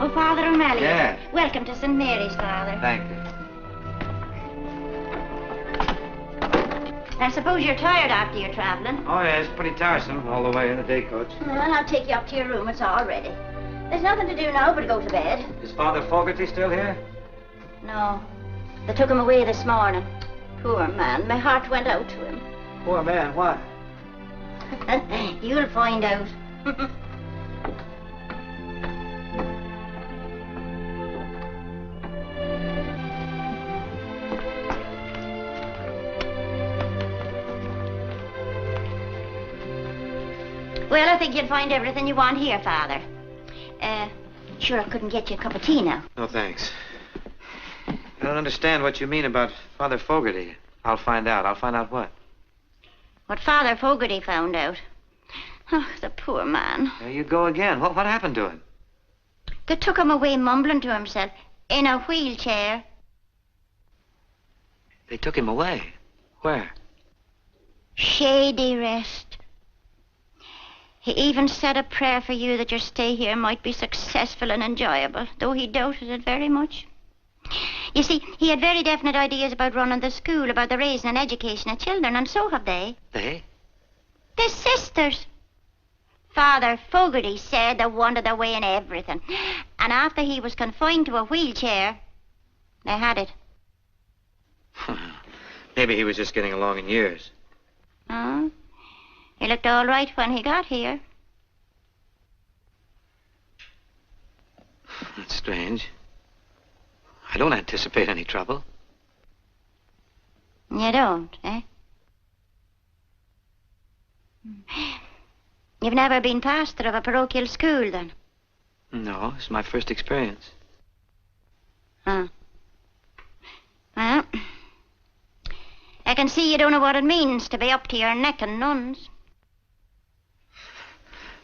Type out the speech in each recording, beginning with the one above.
Oh, Father O'Malley. Yes. Welcome to St. Mary's, Father. Thank you. I suppose you're tired after your traveling. Oh, yeah, it's pretty tiresome all the way in the day coach. Well, I'll take you up to your room. It's all ready. There's nothing to do now but go to bed. Is Father Fogarty still here? No. They took him away this morning. Poor man. My heart went out to him. Poor man, what? You'll find out. Well, I think you'll find everything you want here, Father. Sure I couldn't get you a cup of tea now. No, thanks. I don't understand what you mean about Father Fogarty. I'll find out. I'll find out what? What Father Fogarty found out. Oh, the poor man. There you go again. What happened to him? They took him away mumbling to himself in a wheelchair. They took him away. Where? Shady Rest. He even said a prayer for you that your stay here might be successful and enjoyable, though he doubted it very much. You see, he had very definite ideas about running the school, about the raising and education of children, and so have they. They? They're sisters. Father Fogarty said they wanted their way in everything. And after he was confined to a wheelchair, they had it. Maybe he was just getting along in years. Huh? He looked all right when he got here. That's strange. I don't anticipate any trouble. You don't, eh? You've never been pastor of a parochial school, then? No, it's my first experience. Huh. Well, I can see you don't know what it means to be up to your neck in nuns.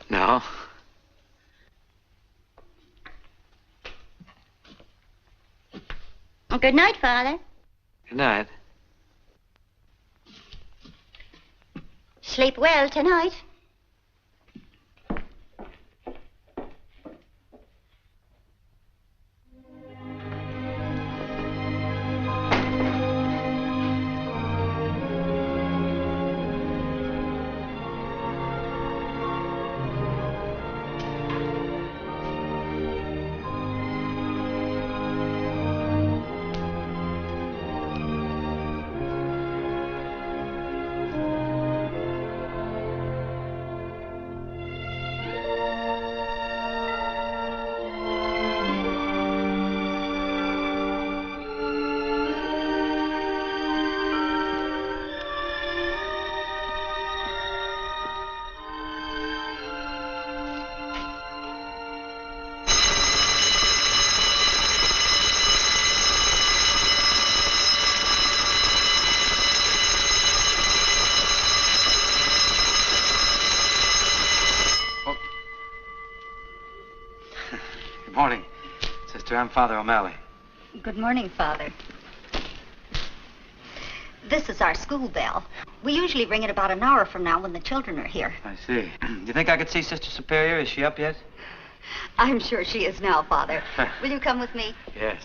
No. Good night, Father. Good night. Sleep well tonight. Morning. Sister, I'm Father O'Malley. Good morning, Father. This is our school bell. We usually ring it about an hour from now when the children are here. I see. Do you think I could see Sister Superior? Is she up yet? I'm sure she is now, Father. Will you come with me? Yes.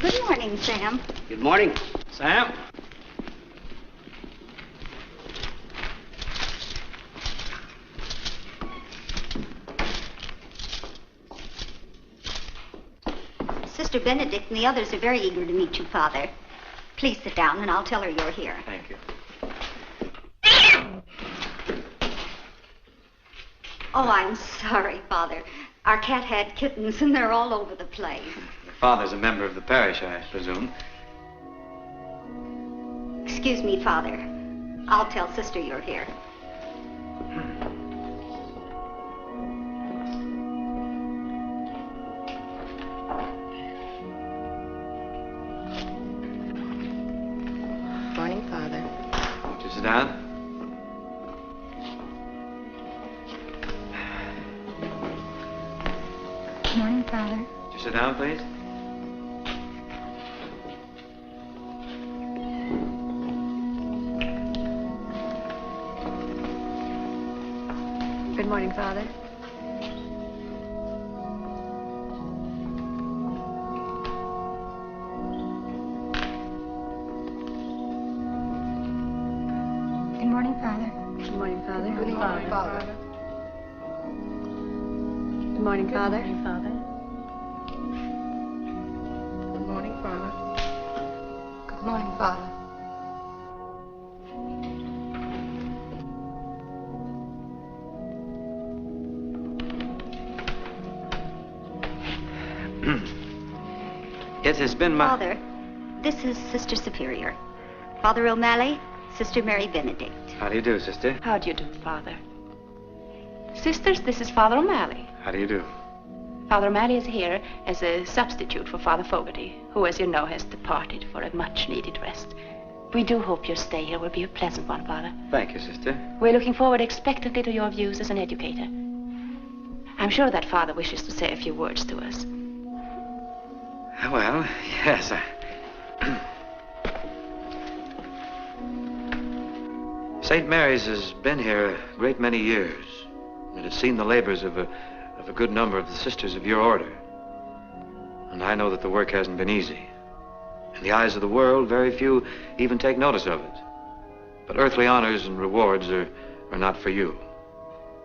Good morning, Sam. Good morning. Sam? Sister Benedict and the others are very eager to meet you, Father. Please sit down and I'll tell her you're here. Thank you. Oh, I'm sorry, Father. Our cat had kittens and they're all over the place. Your father's a member of the parish, I presume. Excuse me, Father. I'll tell Sister you're here. Morning, Father. Won't you sit down? Morning, Father. Would you sit down, please? morning, Father. Good morning, Father. Good morning, Father. Good morning, Father. Good morning, Father. Good morning, Father. Good morning, Father. It has been my... Father, this is Sister Superior. Father O'Malley, Sister Mary Benedict. How do you do, sister? How do you do, Father? Sisters, this is Father O'Malley. How do you do? Father O'Malley is here as a substitute for Father Fogarty, who, as you know, has departed for a much-needed rest. We do hope your stay here will be a pleasant one, Father. Thank you, sister. We're looking forward expectantly to your views as an educator. I'm sure that Father wishes to say a few words to us. Well, yes, St. Mary's has been here a great many years. It has seen the labors of a good number of the sisters of your order. And I know that the work hasn't been easy. In the eyes of the world, very few even take notice of it. But earthly honors and rewards are not for you.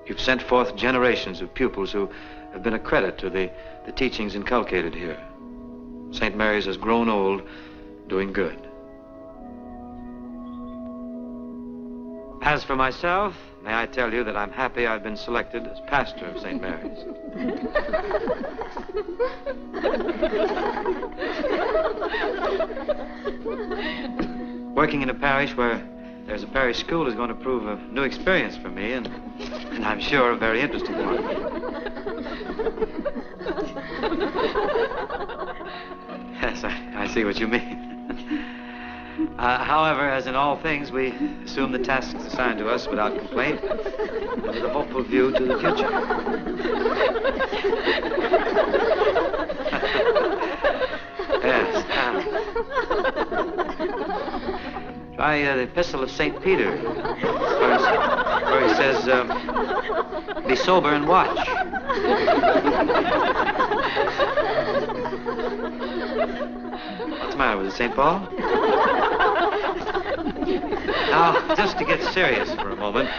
You've sent forth generations of pupils who have been a credit to the teachings inculcated here. St. Mary's has grown old, doing good. As for myself, may I tell you that I'm happy I've been selected as pastor of St. Mary's. Working in a parish where there's a parish school is going to prove a new experience for me, and I'm sure a very interesting one. Yes, I see what you mean. However, as in all things, we assume the tasks assigned to us without complaint and with a hopeful view to the future. Yes. Try the Epistle of St. Peter, where he says, be sober and watch. What's the matter with it, St. Paul? Now, just to get serious for a moment,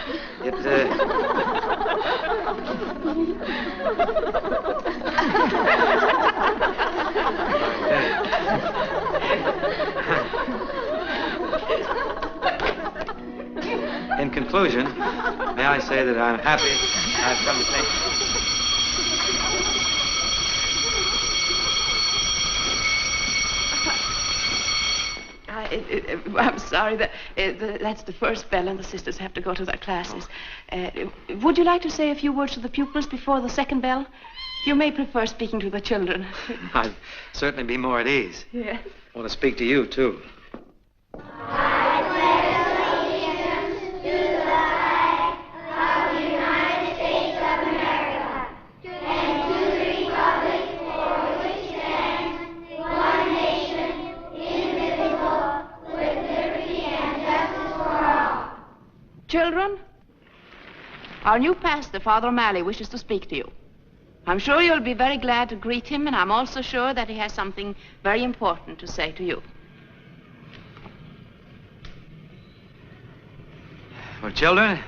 in conclusion, may I say that I'm happy I've come to think... I'm sorry, that's the first bell, and the sisters have to go to their classes. Would you like to say a few words to the pupils before the second bell? You may prefer speaking to the children. I'd certainly be more at ease. Yes. I want to speak to you, too. Children, our new pastor, Father O'Malley, wishes to speak to you. I'm sure you'll be very glad to greet him, and I'm also sure that he has something very important to say to you. Well, children,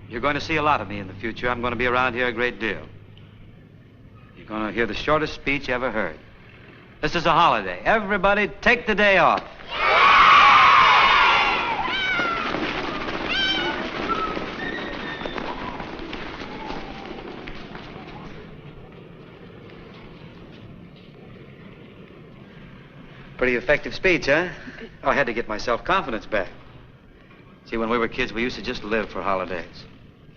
you're going to see a lot of me in the future. I'm going to be around here a great deal. You're going to hear the shortest speech ever heard. This is a holiday. Everybody take the day off. Pretty effective speech, huh? Oh, I had to get my self-confidence back. See, when we were kids, we used to just live for holidays.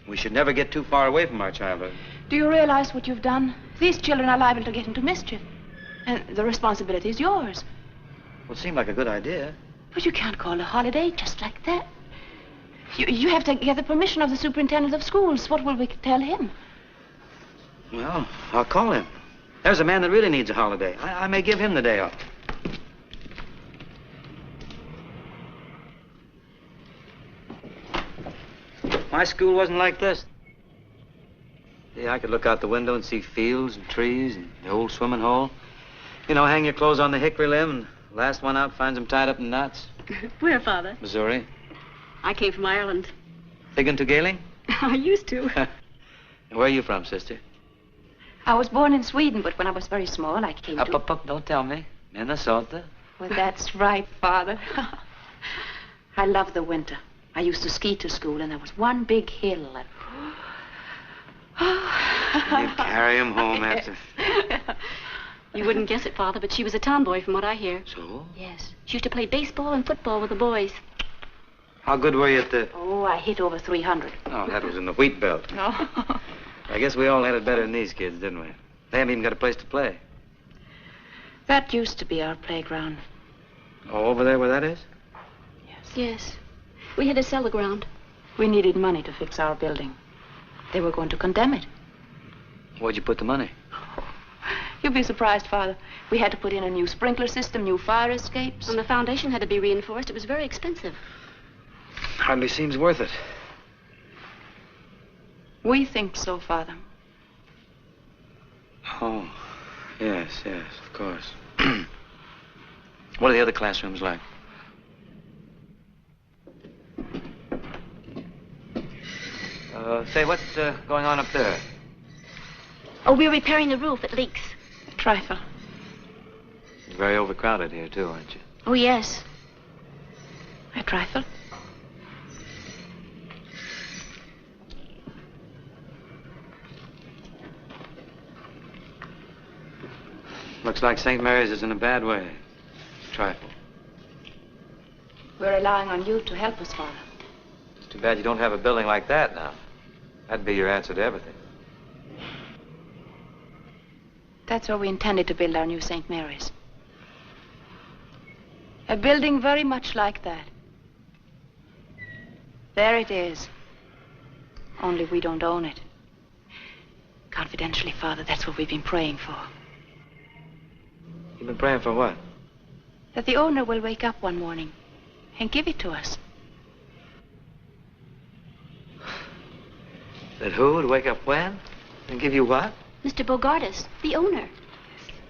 We should never get too far away from our childhood. Do you realize what you've done? These children are liable to get into mischief. And the responsibility is yours. Well, it seemed like a good idea. But you can't call a holiday just like that. You have to get the permission of the superintendent of schools. What will we tell him? Well, I'll call him. There's a man that really needs a holiday. I may give him the day off. My school wasn't like this. Yeah, I could look out the window and see fields and trees and the old swimming hole. You know, hang your clothes on the hickory limb and last one out finds them tied up in knots. Where, Father? Missouri. I came from Ireland. Big into Gaelic? I used to. And where are you from, sister? I was born in Sweden, but when I was very small, I came to... Up, don't tell me. Minnesota? Well, that's right, Father. I love the winter. I used to ski to school, and there was one big hill. And... You carry him home after... You wouldn't guess it, Father, but she was a tomboy from what I hear. So? Yes. She used to play baseball and football with the boys. How good were you at the... Oh, I hit over 300. Oh, that was in the wheat belt. No. I guess we all had it better than these kids, didn't we? They haven't even got a place to play. That used to be our playground. Oh, over there where that is? Yes. We had to sell the ground. We needed money to fix our building. They were going to condemn it. Where'd you put the money? You'll be surprised, Father. We had to put in a new sprinkler system, new fire escapes. And the foundation had to be reinforced. It was very expensive. Hardly seems worth it. We think so, Father. Oh, yes, of course. What are the other classrooms like? Say, what's going on up there? Oh, we're repairing the roof. It leaks. A trifle. You're very overcrowded here, too, aren't you? Oh, yes. A trifle. Looks like St. Mary's is in a bad way. Trifle. We're relying on you to help us, Father. It's too bad you don't have a building like that now. That'd be your answer to everything. That's where we intended to build our new St. Mary's. A building very much like that. There it is. Only we don't own it. Confidentially, Father, that's what we've been praying for. You've been praying for what? That the owner will wake up one morning and give it to us. That who would wake up when? And give you what? Mr. Bogardus, the owner.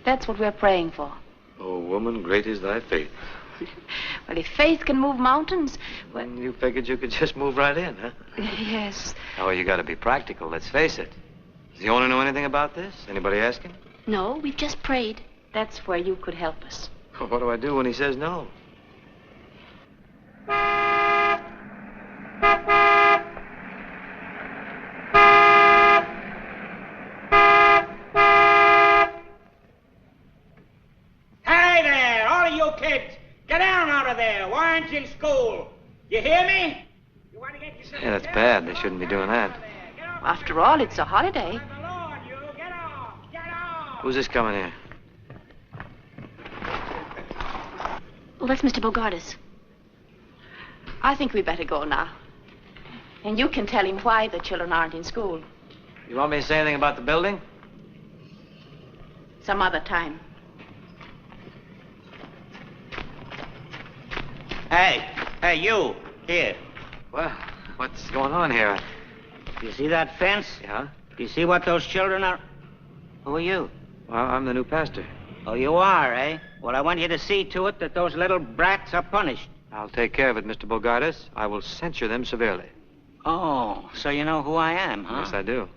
That's what we're praying for. Oh, woman, great is thy faith. Well, if faith can move mountains, well... And you figured you could just move right in, huh? Yes. Oh, you gotta be practical, let's face it. Does the owner know anything about this? Anybody ask him? No, we've just prayed. That's where you could help us. What do I do when he says no? Hey there, all of you kids! Get down out of there! Why aren't you in school? You hear me? You want to get yourself... Yeah, that's bad. They shouldn't be doing that. After all, it's a holiday. Get off! Who's this coming here? Well, that's Mr. Bogardus. I think we better go now. And you can tell him why the children aren't in school. You want me to say anything about the building? Some other time. Hey, you, here. Well, what's going on here? You see that fence? Yeah? Do you see what those children are? Who are you? Well, I'm the new pastor. Oh, you are, eh? Well, I want you to see to it that those little brats are punished. I'll take care of it, Mr. Bogardus. I will censure them severely. Oh, so you know who I am, huh? Yes, I do.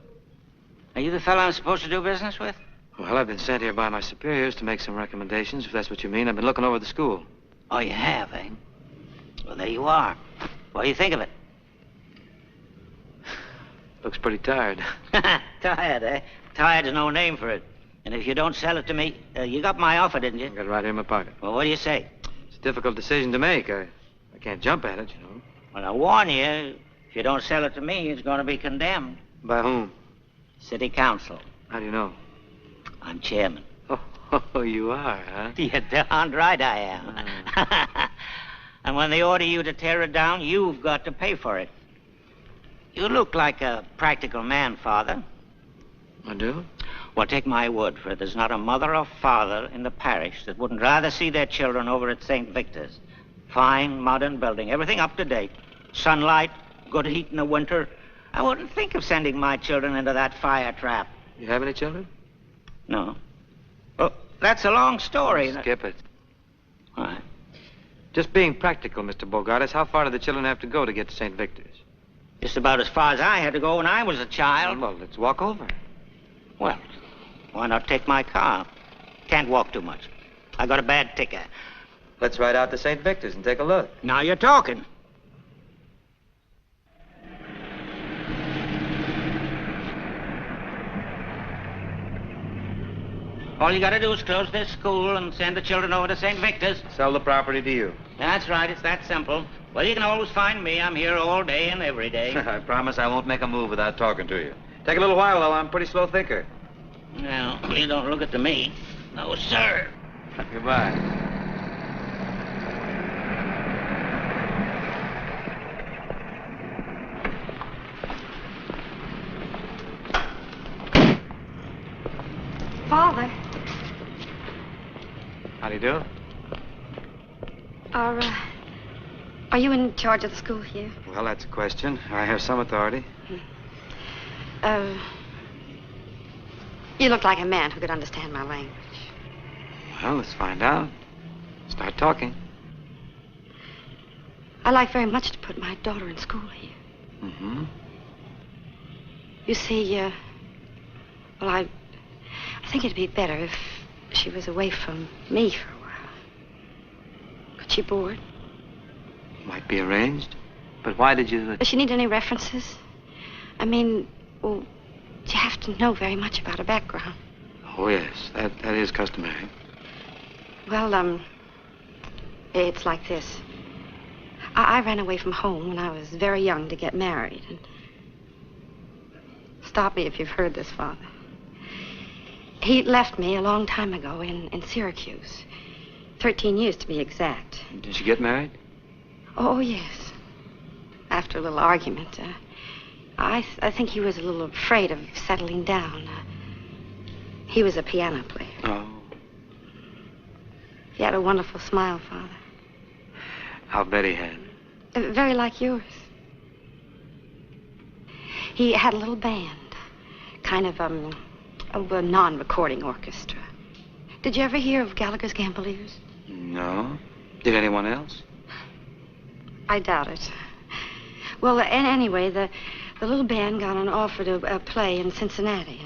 Are you the fellow I'm supposed to do business with? Well, I've been sent here by my superiors to make some recommendations, if that's what you mean. I've been looking over the school. Oh, you have, eh? Well, there you are. What do you think of it? Looks pretty tired. Tired, eh? Tired's no name for it. And if you don't sell it to me, you got my offer, didn't you? Got it right here in my pocket. Well, what do you say? It's a difficult decision to make. I can't jump at it, you know. Well, I warn you, if you don't sell it to me, it's going to be condemned. By whom? City Council. How do you know? I'm chairman. Oh, you are, huh? You're darned right I am. And when they order you to tear it down, you've got to pay for it. You look like a practical man, Father. I do? Well, take my word for it. There's not a mother or father in the parish that wouldn't rather see their children over at St. Victor's. Fine, modern building, everything up to date. Sunlight, good heat in the winter, I wouldn't think of sending my children into that fire trap. You have any children? No. Well, that's a long story. Skip it. All right. Just being practical, Mr. Bogartis, how far do the children have to go to get to St. Victor's? Just about as far as I had to go when I was a child. Well, let's walk over. Well, why not take my car? Can't walk too much. I got a bad ticker. Let's ride out to St. Victor's and take a look. Now you're talking. All you gotta do is close this school and send the children over to St. Victor's. Sell the property to you. That's right, it's that simple. Well, you can always find me. I'm here all day and every day. I promise I won't make a move without talking to you. Take a little while, though. I'm a pretty slow thinker. Well, you don't look it to me. No, sir. Goodbye. Father, How do you do? are you in charge of the school here? Well, that's a question. I have some authority. You look like a man who could understand my language. Well, let's find out. Start talking. I'd like very much to put my daughter in school here. Mm-hmm. You see, well, I think it'd be better if she was away from me for a while. Could she board? Might be arranged. But why did you... Does she need any references? I mean, well, you have to know very much about her background. Oh, yes. That is customary. Well, it's like this. I ran away from home when I was very young to get married. And stop me if you've heard this, Father. He left me a long time ago in Syracuse. 13 years to be exact. Did you get married? Oh, yes. After a little argument. I think he was a little afraid of settling down. He was a piano player. Oh. He had a wonderful smile, Father. I'll bet he had. Very like yours. He had a little band. Kind of, a non-recording orchestra. Did you ever hear of Gallagher's Gamboliers? No. Did anyone else? I doubt it. Well, anyway, the little band got an offer to play in Cincinnati.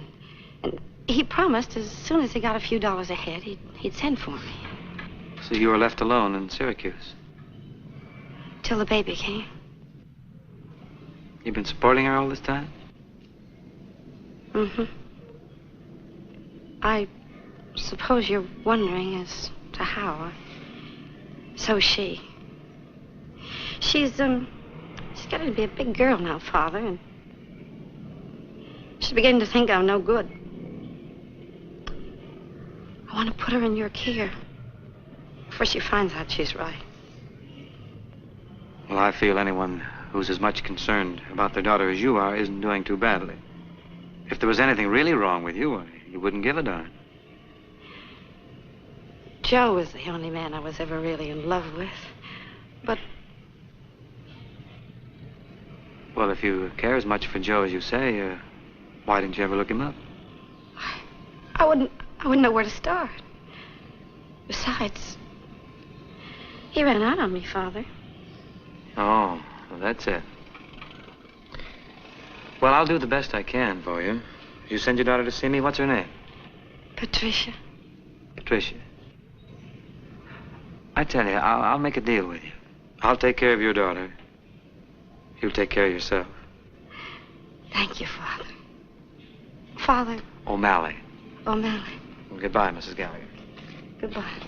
And he promised as soon as he got a few dollars ahead, he'd send for me. So you were left alone in Syracuse. Till the baby came. You've been supporting her all this time? Mm-hmm. I suppose you're wondering as to how. So is she. She's getting to be a big girl now, Father, and she's beginning to think I'm no good. I want to put her in your care before she finds out she's right. Well, I feel anyone who's as much concerned about their daughter as you are isn't doing too badly. If there was anything really wrong with you, you wouldn't give a darn. Joe was the only man I was ever really in love with. But Well, if you care as much for Joe as you say, why didn't you ever look him up? I wouldn't know where to start. Besides, he ran out on me, Father. Oh, well, that's it. Well, I'll do the best I can for you. You send your daughter to see me. What's her name? Patricia. Patricia. I tell you, I'll make a deal with you. I'll take care of your daughter. You'll take care of yourself. Thank you, Father. Father O'Malley. O'Malley. Well, goodbye, Mrs. Gallagher. Goodbye.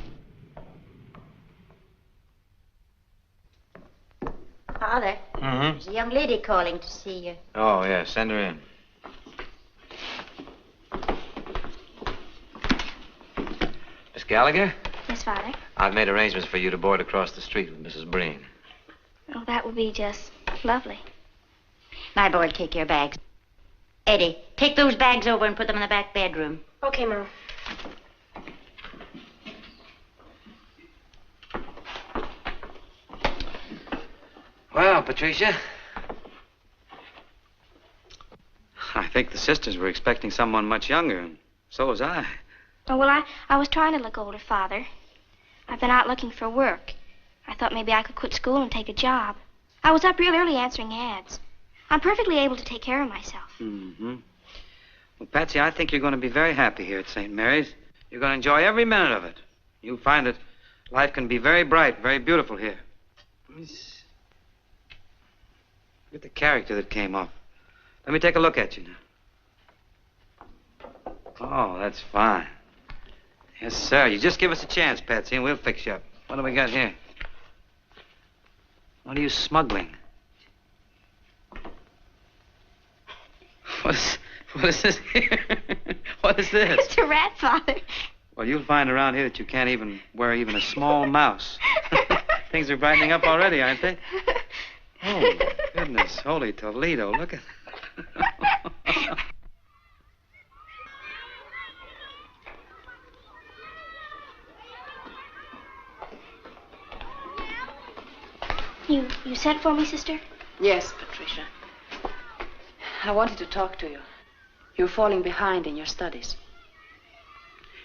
Father, Mm-hmm. there's a young lady calling to see you. Oh, yeah, send her in. Miss Gallagher, Yes, Father. I've made arrangements for you to board across the street with Mrs. Breen. Oh, that would be just lovely. My boy, take your bags. Eddie, take those bags over and put them in the back bedroom. Okay, Mom. Well, Patricia. think the sisters were expecting someone much younger, and so was I. Oh, well, I was trying to look older, Father. I've been out looking for work. I thought maybe I could quit school and take a job. I was up real early answering ads. I'm perfectly able to take care of myself. Mm-hmm. Well, Patsy, I think you're going to be very happy here at St. Mary's. You're going to enjoy every minute of it. You'll find that life can be very bright, very beautiful here. Look at the character that came off. Let me take a look at you now. Oh, that's fine. Yes, sir. You just give us a chance, Patsy, and we'll fix you up. What do we got here? What are you smuggling? What is this here? What is this? It's a rat, Father. Well, you'll find around here that you can't even wear even a small mouse. Things are brightening up already, aren't they? Oh, goodness. Holy Toledo. Look at that. You sent for me, sister? Yes, Patricia. I wanted to talk to you. You're falling behind in your studies.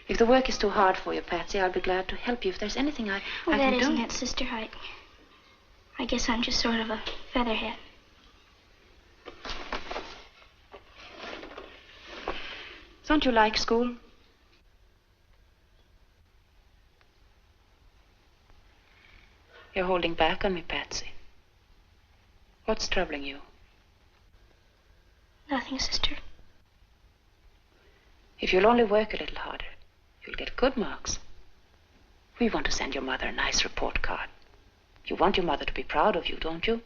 If the work is too hard for you, Patsy, I'll be glad to help you if there's anything I Well, can that do. isn't it, sister. I guess I'm just sort of a featherhead. Don't you like school? You're holding back on me, Patsy. What's troubling you? Nothing, sister. If you'll only work a little harder, you'll get good marks. We want to send your mother a nice report card. You want your mother to be proud of you, don't you?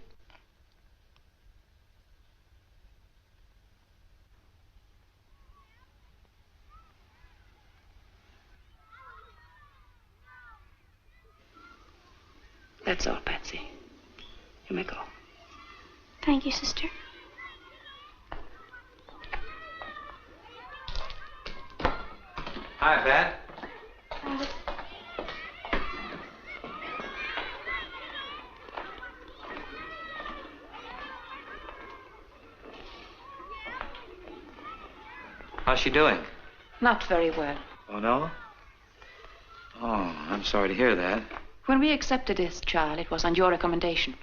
That's all, Patsy. You may go. Thank you, sister. Hi, Pat. How's she doing? Not very well. Oh, no? Oh, I'm sorry to hear that. When we accepted this child, it was on your recommendation.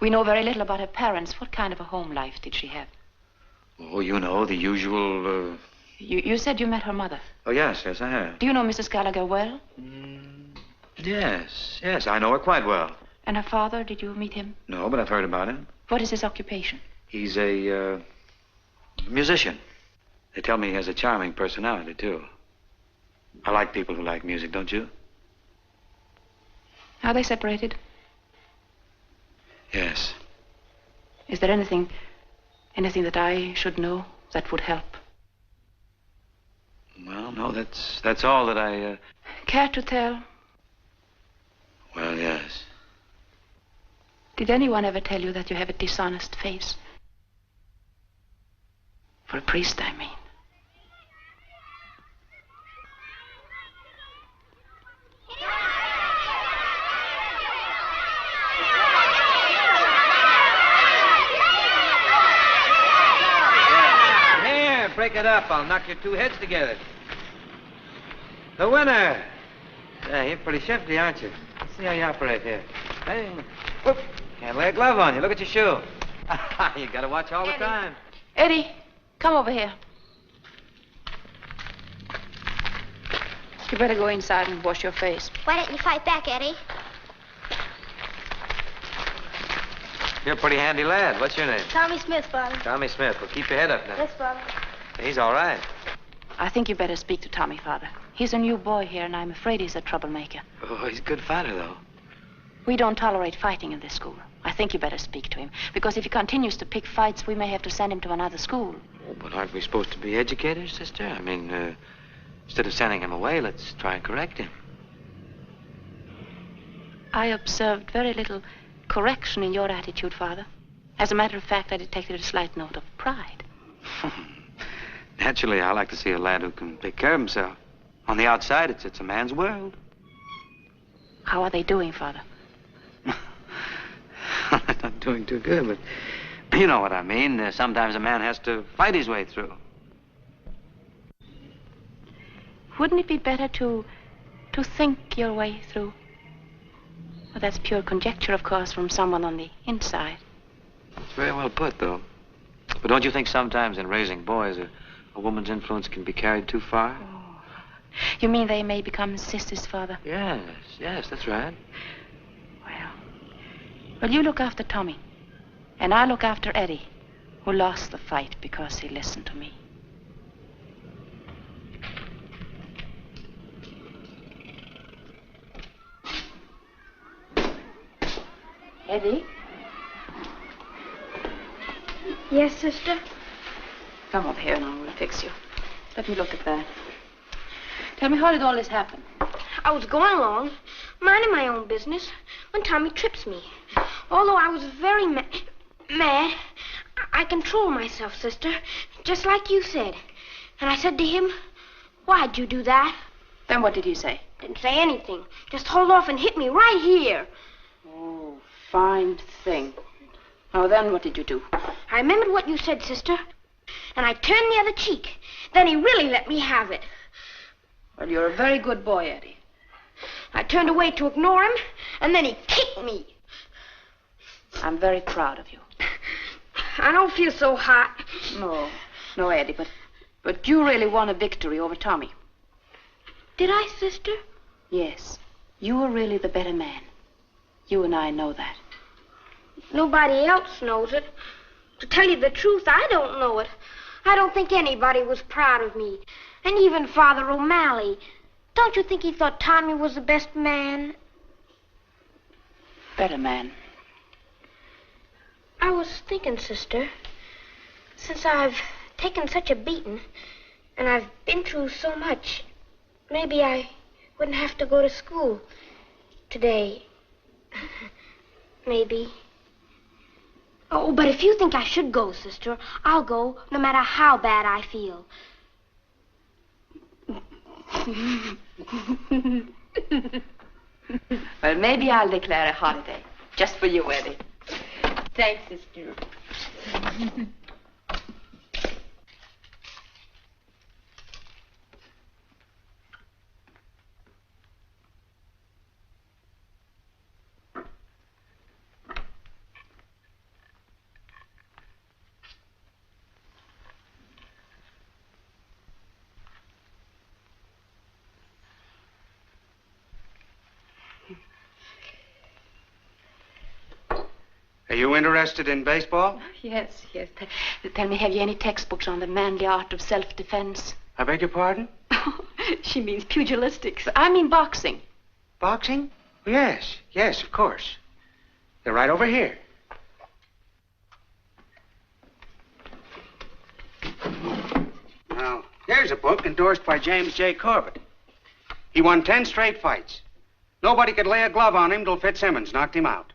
We know very little about her parents. What kind of a home life did she have? Oh, you know, the usual, You said you met her mother. Oh, yes, I have. Do you know Mrs. Gallagher well? Yes, I know her quite well. And her father, did you meet him? No, but I've heard about him. What is his occupation? He's a, musician. They tell me he has a charming personality, too. I like people who like music, don't you? Are they separated? Yes. Is there anything that I should know that would help? Well, no, that's all that I, Care to tell? Well, yes. Did anyone ever tell you that you have a dishonest face? For a priest, I mean. Here, break it up. I'll knock your two heads together. The winner. Yeah, you're pretty shifty, aren't you? Let's see how you operate here. Hey, whoop. Can't lay a glove on you. Look at your shoe. You gotta watch all the time. Eddie, come over here. You better go inside and wash your face. Why don't you fight back, Eddie? You're a pretty handy lad. What's your name? Tommy Smith, Father. Tommy Smith. Well, keep your head up now. Yes, Father. He's all right. I think you better speak to Tommy, Father. He's a new boy here, and I'm afraid he's a troublemaker. Oh, he's a good fighter, though. We don't tolerate fighting in this school. I think you better speak to him, because if he continues to pick fights, we may have to send him to another school. Oh, but aren't we supposed to be educators, sister? I mean, instead of sending him away, let's try and correct him. I observed very little correction in your attitude, Father. As a matter of fact, I detected a slight note of pride. Naturally, I like to see a lad who can take care of himself. On the outside, it's a man's world. How are they doing, Father? Not doing too good, but You know what I mean. Sometimes a man has to fight his way through. Wouldn't it be better to think your way through? Well, that's pure conjecture, of course, from someone on the inside. It's very well put, though. But don't you think sometimes in raising boys, a woman's influence can be carried too far? Oh. You mean they may become sisters, Father? Yes, that's right. Well, you look after Tommy, and I look after Eddie, who lost the fight because he listened to me. Eddie? Yes, sister? Come over here now, we'll fix you. Let me look at that. Tell me, how did all this happen? I was going along, minding my own business, when Tommy trips me. Although I was very mad, I controlled myself, sister, just like you said. And I said to him, "Why'd you do that?" Then what did he say? Didn't say anything. Just hold off and hit me right here. Oh, fine thing. Now then, what did you do? I remembered what you said, sister, and I turned the other cheek. Then he really let me have it. Well, you're a very good boy, Eddie. I turned away to ignore him, and then he kicked me. I'm very proud of you. I don't feel so hot. No, Eddie, but you really won a victory over Tommy. Did I, sister? Yes, you were really the better man. You and I know that. Nobody else knows it. To tell you the truth, I don't know it. I don't think anybody was proud of me. And even Father O'Malley. Don't you think he thought Tommy was the best man? Better man. I was thinking, sister, since I've taken such a beating, and I've been through so much, maybe I wouldn't have to go to school today. Maybe. Oh, but if you think I should go, sister, I'll go no matter how bad I feel. Well, maybe I'll declare a holiday, just for you, Eddie. Thanks, sister. Are you interested in baseball? Yes. Tell me, have you any textbooks on the manly art of self-defense? I beg your pardon? She means pugilistics. I mean boxing. Boxing? Yes, of course. They're right over here. Now, here's a book endorsed by James J. Corbett. He won 10 straight fights. Nobody could lay a glove on him till Fitzsimmons knocked him out.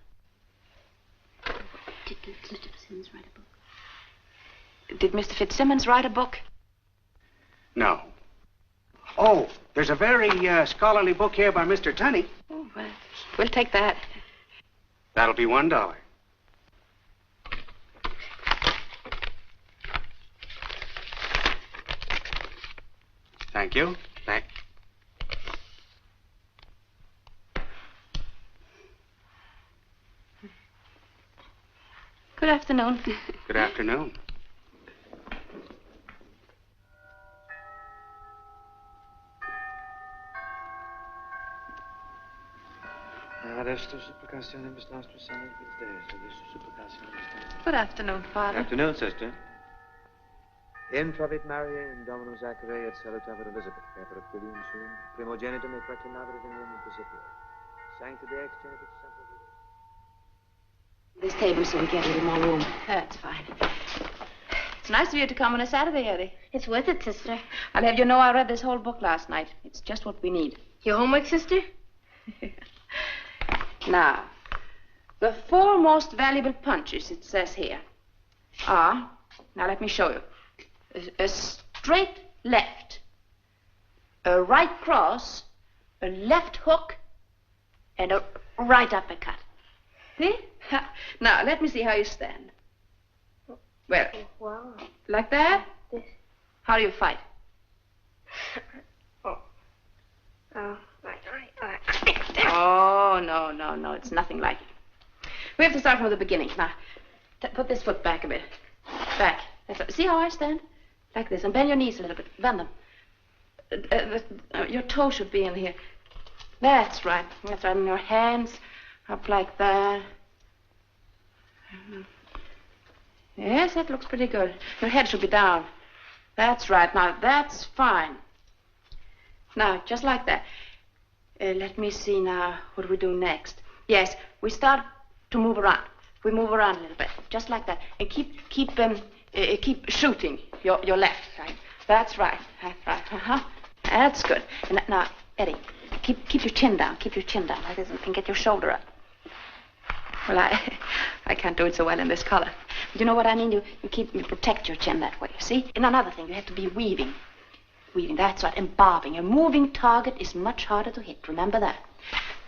Did Mr. Fitzsimmons write a book? No. Oh, there's a very scholarly book here by Mr. Tunney. Oh, well, we'll take that. That'll be $1. Thank you. Good afternoon. Good afternoon. Good afternoon, Father. Afternoon, sister. Intravit Mariae in Dominum Zachariah et Salutabat Elizabeth, Pepper Filium Sum, Primogenitum et Pretinabat in Roman Principio. Sancta de Exgenitus Semper. This table so we get a little more room. That's fine. It's nice of you to come on a Saturday, Eddie. It's worth it, sister. I'll have you know I read this whole book last night. It's just what we need. Your homework, sister? Now, the 4 most valuable punches, it says here, are, now let me show you, a straight left, a right cross, a left hook, and a right uppercut. See? Now, let me see how you stand. Well, like that? How do you fight? Oh, no, it's nothing like it. We have to start from the beginning. Now, put this foot back a bit. Back. That's right. See how I stand? Like this. And bend your knees a little bit. Bend them. Your toe should be in here. That's right. That's right. And your hands up like that. Yes, that looks pretty good. Your head should be down. That's right. Now, that's fine. Now, just like that. Let me see now. What do we do next? Yes, we start to move around. We move around a little bit, just like that, and keep shooting your left. Right. That's right. That's right. That's good. And now, Eddie, keep your chin down. Keep your chin down like this, and get your shoulder up. Well, I can't do it so well in this color. But you know what I mean? You protect your chin that way. You see? And another thing, you have to be weaving. Weaving, that's right, and bobbing. A moving target is much harder to hit. Remember that.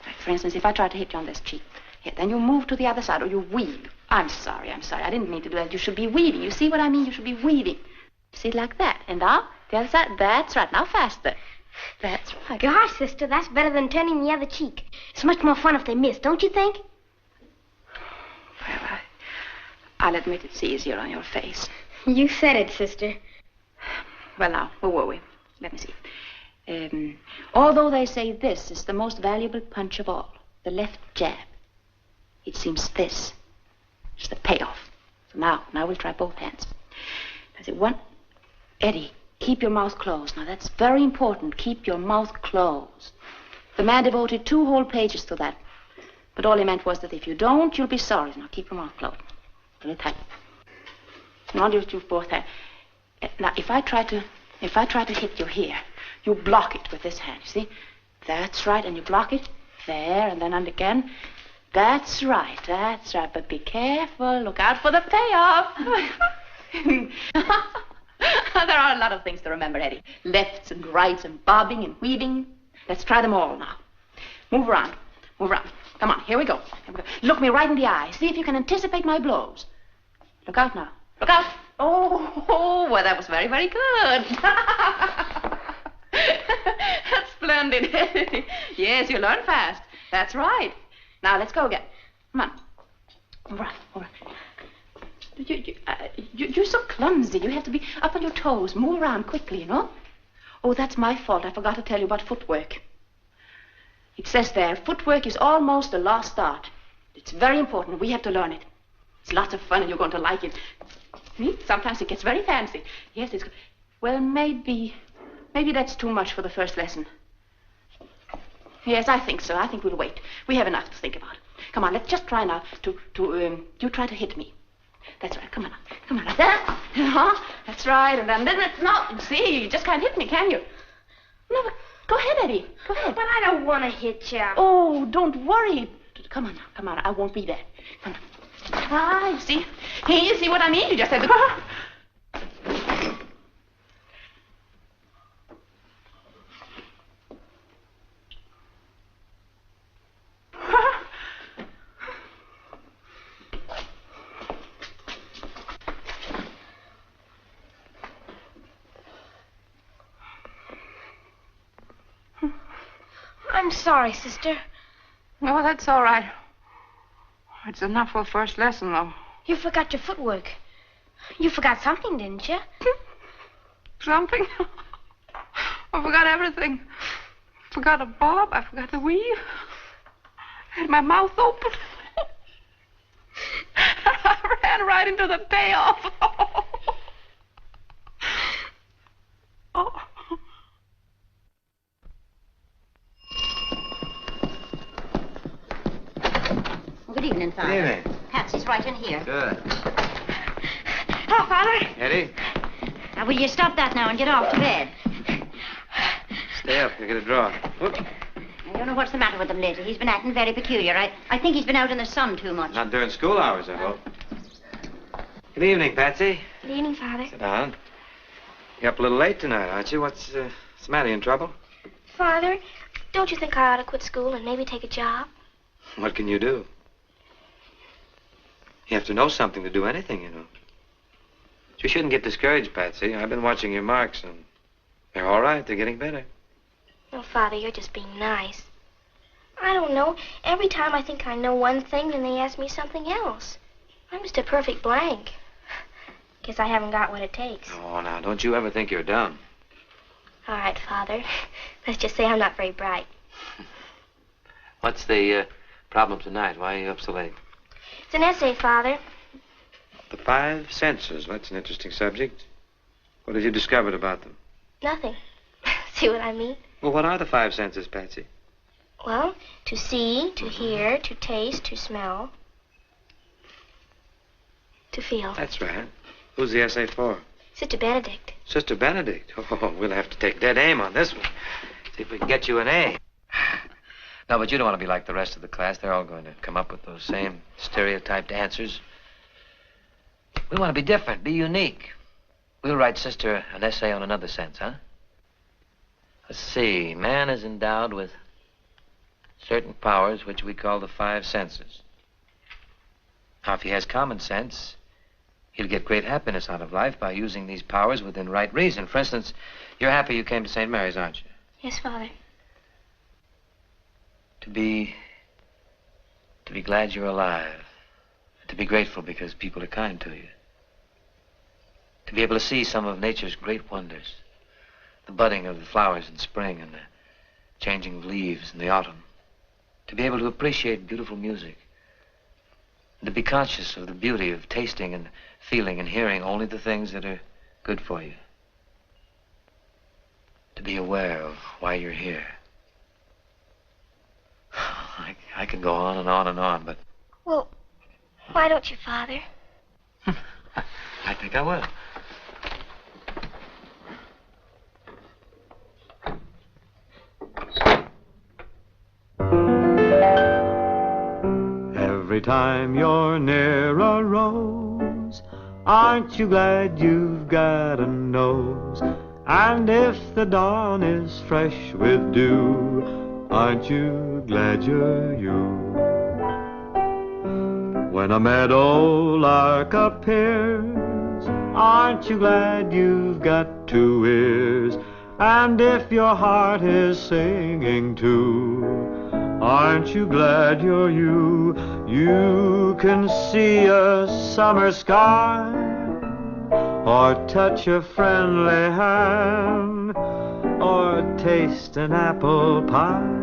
Like, for instance, if I try to hit you on this cheek, here, then you move to the other side, or you weave. I'm sorry. I didn't mean to do that. You should be weaving. You see what I mean? You should be weaving. See, like that. And now, the other side. That's right. Now faster. That's right. Gosh, sister, that's better than turning the other cheek. It's much more fun if they miss, don't you think? Well, I'll admit it's easier on your face. You said it, sister. Well, now, where were we? Let me see. Although they say this is the most valuable punch of all, the left jab, it seems this is the payoff. So now we'll try both hands. That's it. One. Eddie, keep your mouth closed. Now, that's very important. Keep your mouth closed. The man devoted 2 whole pages to that. But all he meant was that if you don't, you'll be sorry. Now, keep your mouth closed. Really tight. Now, do both hands. Now, if I try to hit you here, you block it with this hand, you see? That's right, and you block it there, and then again. That's right, but be careful. Look out for the payoff. There are a lot of things to remember, Eddie. Lefts and rights and bobbing and weaving. Let's try them all now. Move around. Come on, here we go. Look me right in the eye. See if you can anticipate my blows. Look out now. Look out. Oh, well, that was very, very good. That's splendid. Yes, you learn fast. That's right. Now, let's go again. Come on. All right. You're so clumsy. You have to be up on your toes. Move around quickly, you know? Oh, that's my fault. I forgot to tell you about footwork. It says there, footwork is almost a lost art. It's very important. We have to learn it. It's lots of fun, and you're going to like it. Sometimes it gets very fancy. Yes, it's... Well, maybe that's too much for the first lesson. Yes, I think so. I think we'll wait. We have enough to think about. Come on, let's just try now you try to hit me. That's right. Come on. Like that. That's right. And then no, see, you just can't hit me, can you? No, but go ahead, Eddie. Go ahead. But I don't want to hit you. Oh, don't worry. Come on. I won't be there. Come on. You see? Here, you see what I mean? You just have to... I'm sorry, sister. Oh, that's all right. It's enough for the first lesson, though. You forgot your footwork. You forgot something, didn't you? Something? I forgot everything. I forgot to bob. I forgot to weave. I had my mouth open. I ran right into the payoff. Oh. Good evening, Father. Good evening. Patsy's right in here. Good. Hello, Father. Eddie, Now, will you stop that now and get off to bed? stay up. You'll get a draw. Whoop. I don't know what's the matter with him lately. He's been acting very peculiar. I think he's been out in the sun too much. Not during school hours, I hope. Good evening, Patsy. Good evening, Father. Sit down. You're up a little late tonight, aren't you? What's the matter? You in trouble? Father, don't you think I ought to quit school and maybe take a job? What can you do? You have to know something to do anything, you know. You shouldn't get discouraged, Patsy. I've been watching your marks, and they're all right. They're getting better. Oh, Father, you're just being nice. I don't know. Every time I think I know one thing, then they ask me something else. I'm just a perfect blank. Guess I haven't got what it takes. Oh, now, don't you ever think you're dumb. All right, Father. Let's just say I'm not very bright. What's the problem tonight? Why are you up so late? It's an essay, Father. The five senses. That's an interesting subject. What have you discovered about them? Nothing. See what I mean? Well, what are the five senses, Patsy? Well, to see, to hear, to taste, to smell, to feel. That's right. Who's the essay for? Sister Benedict. Sister Benedict? Oh, we'll have to take dead aim on this one. See if we can get you an A. No, but you don't want to be like the rest of the class. They're all going to come up with those same stereotyped answers. We want to be different, be unique. We'll write Sister an essay on another sense, huh? Let's see. Man is endowed with certain powers which we call the five senses. Now, if he has common sense, he'll get great happiness out of life by using these powers within right reason. For instance, you're happy you came to St. Mary's, aren't you? Yes, Father. To be glad you're alive. To be grateful because people are kind to you. To be able to see some of nature's great wonders. The budding of the flowers in spring and the changing of leaves in the autumn. To be able to appreciate beautiful music. And to be conscious of the beauty of tasting and feeling and hearing only the things that are good for you. To be aware of why you're here. I could go on and on and on, but... Well, why don't you, Father? I think I will. Every time you're near a rose, aren't you glad you've got a nose? And if the dawn is fresh with dew, aren't you glad you're you? When a meadow lark appears, aren't you glad you've got two ears? And if your heart is singing too, aren't you glad you're you? You can see a summer sky, or touch a friendly hand, or taste an apple pie.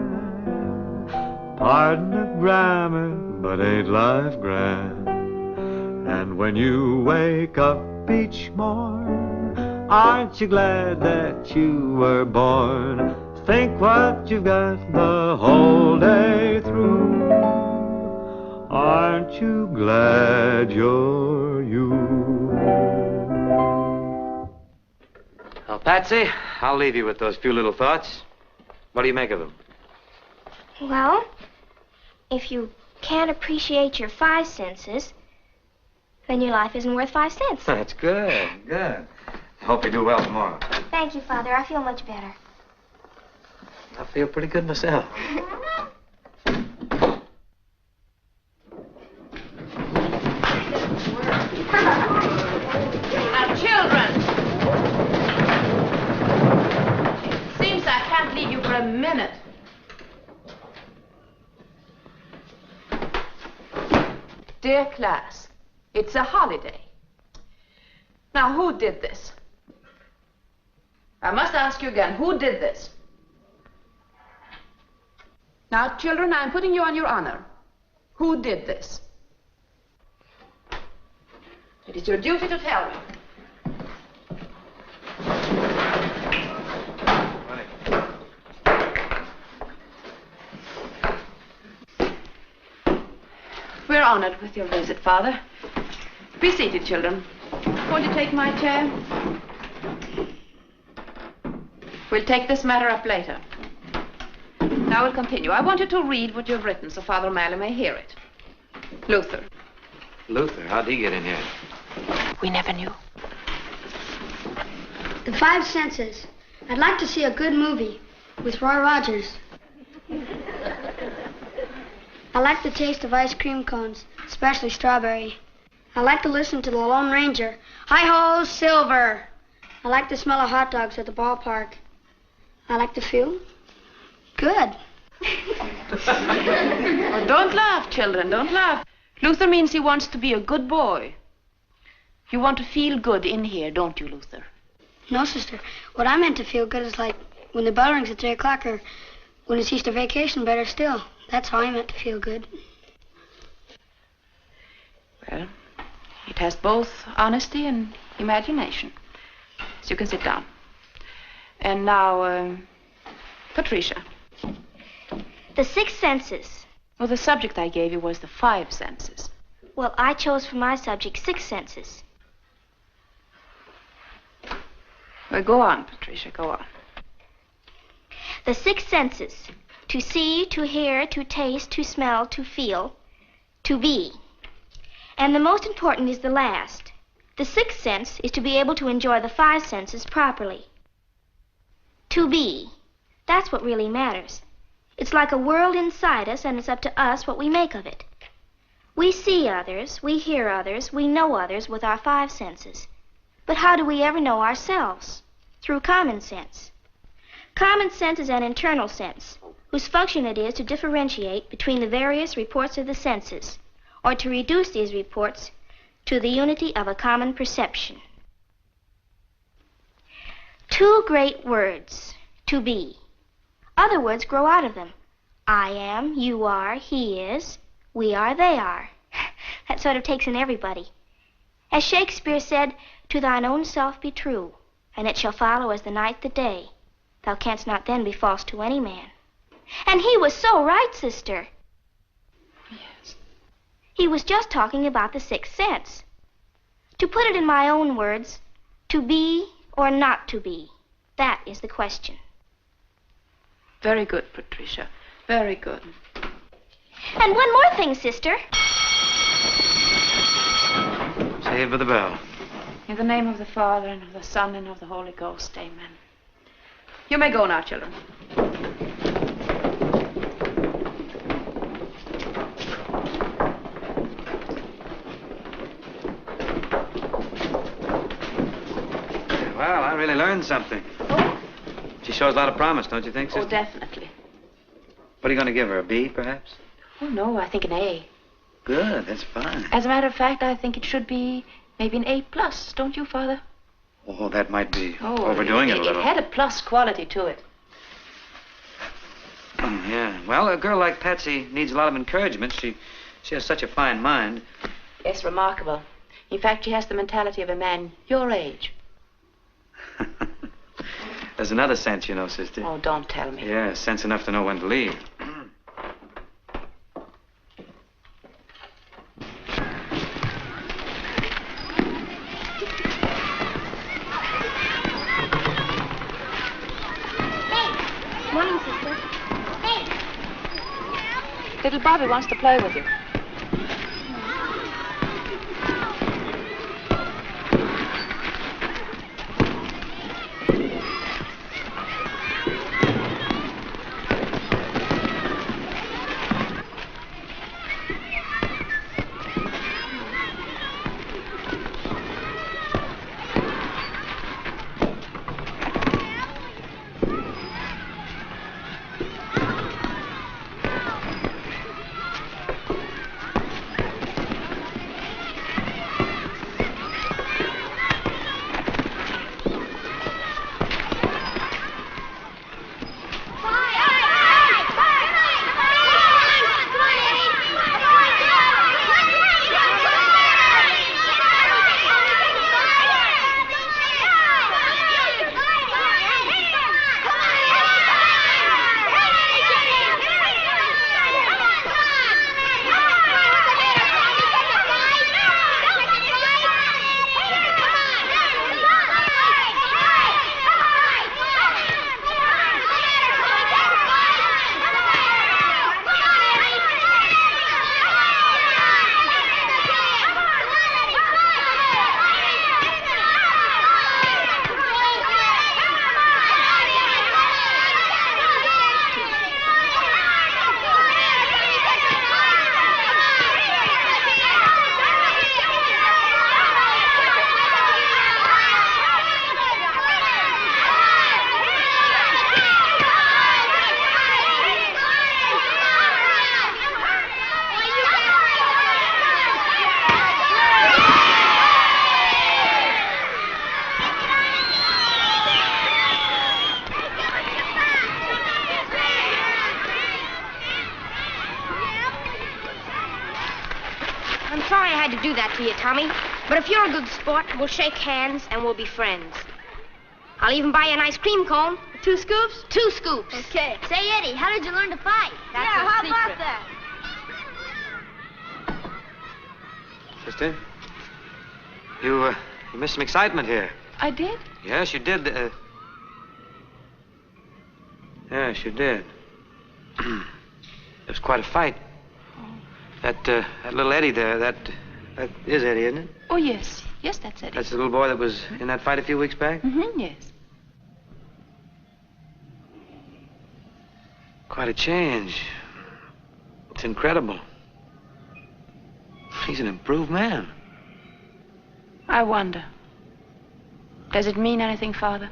Pardon the grammar, but ain't life grand? And when you wake up each morn, aren't you glad that you were born? Think what you've got the whole day through. Aren't you glad you're you? Well, Patsy, I'll leave you with those few little thoughts. What do you make of them? Well, if you can't appreciate your five senses, then your life isn't worth 5 cents. That's good, good. I hope you do well tomorrow. Thank you, Father. I feel much better. I feel pretty good myself. Now, children! It seems I can't leave you for a minute. Dear class, it's a holiday. Now, who did this? I must ask you again, who did this? Now, children, I'm putting you on your honor. Who did this? It is your duty to tell me. We're honored with your visit, Father. Be seated, children. Won't you take my chair? We'll take this matter up later. Now we'll continue. I want you to read what you've written so Father O'Malley may hear it. Luther. Luther, how'd he get in here? We never knew. The five senses. I'd like to see a good movie with Roy Rogers. I like the taste of ice cream cones, especially strawberry. I like to listen to the Lone Ranger. Hi-ho, Silver. I like the smell of hot dogs at the ballpark. I like to feel good. Oh, don't laugh, children, don't laugh. Luther means he wants to be a good boy. You want to feel good in here, don't you, Luther? No, sister. What I meant to feel good is like when the bell rings at 3 o'clock or when it's Easter vacation, better still. That's how I meant to feel good. Well, it has both honesty and imagination. So you can sit down. And now, Patricia. The 6 senses. Well, the subject I gave you was the 5 senses. Well, I chose for my subject 6 senses. Well, go on, Patricia, go on. The 6 senses. To see, to hear, to taste, to smell, to feel, to be. And the most important is the last. The 6th sense is to be able to enjoy the 5 senses properly. To be. That's what really matters. It's like a world inside us, and it's up to us what we make of it. We see others, we hear others, we know others with our 5 senses. But how do we ever know ourselves? Through common sense. Common sense is an internal sense, whose function it is to differentiate between the various reports of the senses, or to reduce these reports to the unity of a common perception. 2 great words, to be. Other words grow out of them. I am, you are, he is, we are, they are. That sort of takes in everybody. As Shakespeare said, to thine own self be true, and it shall follow as the night the day. Thou canst not then be false to any man. And he was so right, sister. Yes. He was just talking about the 6th sense. To put it in my own words, to be or not to be, that is the question. Very good, Patricia. Very good. And one more thing, sister. Save for the bell. In the name of the Father, and of the Son, and of the Holy Ghost, amen. You may go now, children. Well, I really learned something. She shows a lot of promise, don't you think, sister? Oh, definitely. What are you going to give her, a B, perhaps? Oh, no, I think an A. Good, that's fine. As a matter of fact, I think it should be maybe an A+, don't you, Father? Oh, that might be overdoing it a little. It had a plus quality to it. Yeah. Well, a girl like Patsy needs a lot of encouragement. She has such a fine mind. Yes, remarkable. In fact, she has the mentality of a man your age. There's another sense, you know, sister. Oh, don't tell me. Yeah, sense enough to know when to leave. Morning, sister. Little Bobby wants to play with you. for you, Tommy. But if you're a good sport, we'll shake hands and we'll be friends. I'll even buy you an ice cream cone. 2 scoops? 2 scoops. Okay. Say, Eddie, how did you learn to fight? Yeah, how about that? Sister, you missed some excitement here. I did? Yes, you did. Yes, you did. It was quite a fight. That little Eddie there, that is Eddie, isn't it? Oh, yes. Yes, that's Eddie. That's the little boy that was in that fight a few weeks back? Mm-hmm, yes. Quite a change. It's incredible. He's an improved man. I wonder. Does it mean anything, Father?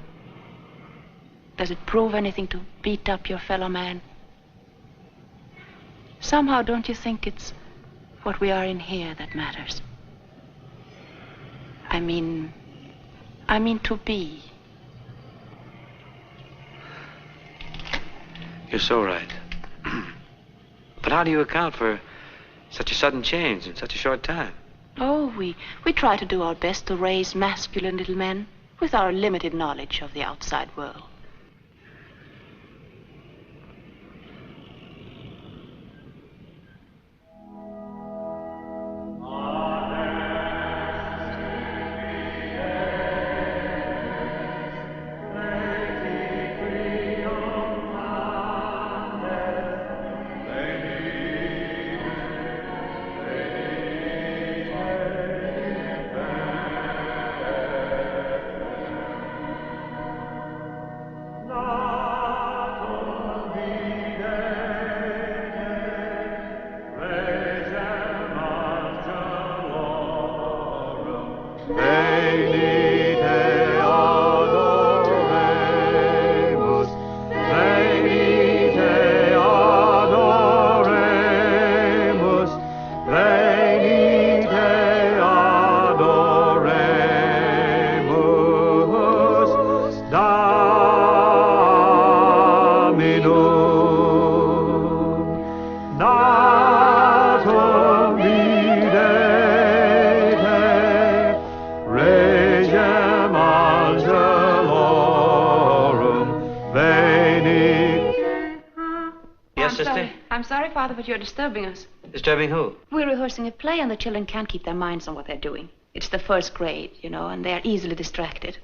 Does it prove anything to beat up your fellow man? Somehow, don't you think it's what we are in here that matters? I mean to be. You're so right. But how do you account for such a sudden change in such a short time? Oh, we try to do our best to raise masculine little men with our limited knowledge of the outside world. I'm sorry, Father, but you're disturbing us. Disturbing who? We're rehearsing a play and the children can't keep their minds on what they're doing. It's the first grade, you know, and they're easily distracted.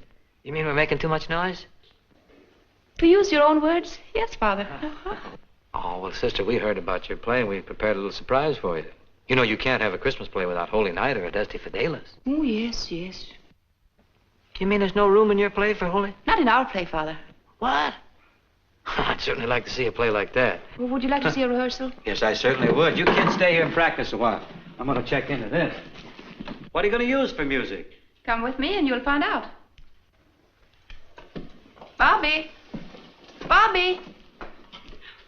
You mean we're making too much noise? To use your own words, yes, Father. Oh, well, sister, we heard about your play and we prepared a little surprise for you. You know, you can't have a Christmas play without Holy Night or a Dusty Fidelis. Oh, yes, yes. Do you mean there's no room in your play for Holy? Not in our play, Father. What? I'd certainly like to see a play like that. Well, would you like to see a rehearsal? Yes, I certainly would. You kids stay here and practice a while. I'm going to check into this. What are you going to use for music? Come with me and you'll find out. Bobby! Bobby!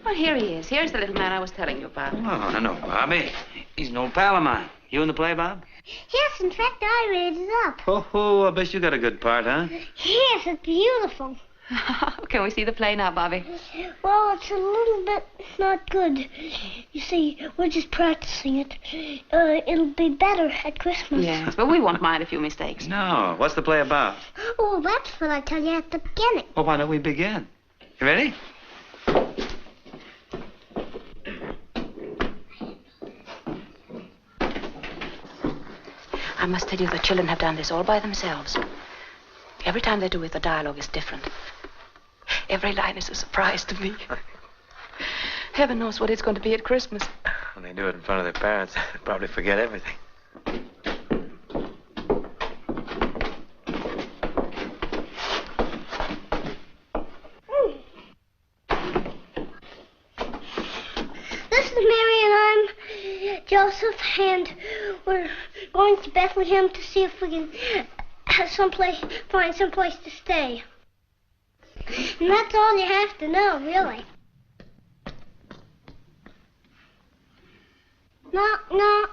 Well, here he is. Here's the little man I was telling you about. Oh, I know Bobby. He's an old pal of mine. You in the play, Bob? Yes, in fact, I read it up. Oh, I bet you got a good part, huh? Yes, it's beautiful. Can we see the play now, Bobby? Well, it's a little bit not good. You see, we're just practicing it. It'll be better at Christmas. Yes, but we won't mind a few mistakes. No. What's the play about? Oh, that's what I tell you at the beginning. Well, why don't we begin? You ready? I must tell you, the children have done this all by themselves. Every time they do it, the dialogue is different. Every line is a surprise to me. Heaven knows what it's going to be at Christmas. When they do it in front of their parents, they'll probably forget everything. This is Mary and I'm Joseph, and we're going to Bethlehem to see if we can find someplace to stay. And that's all you have to know, really. Knock, knock.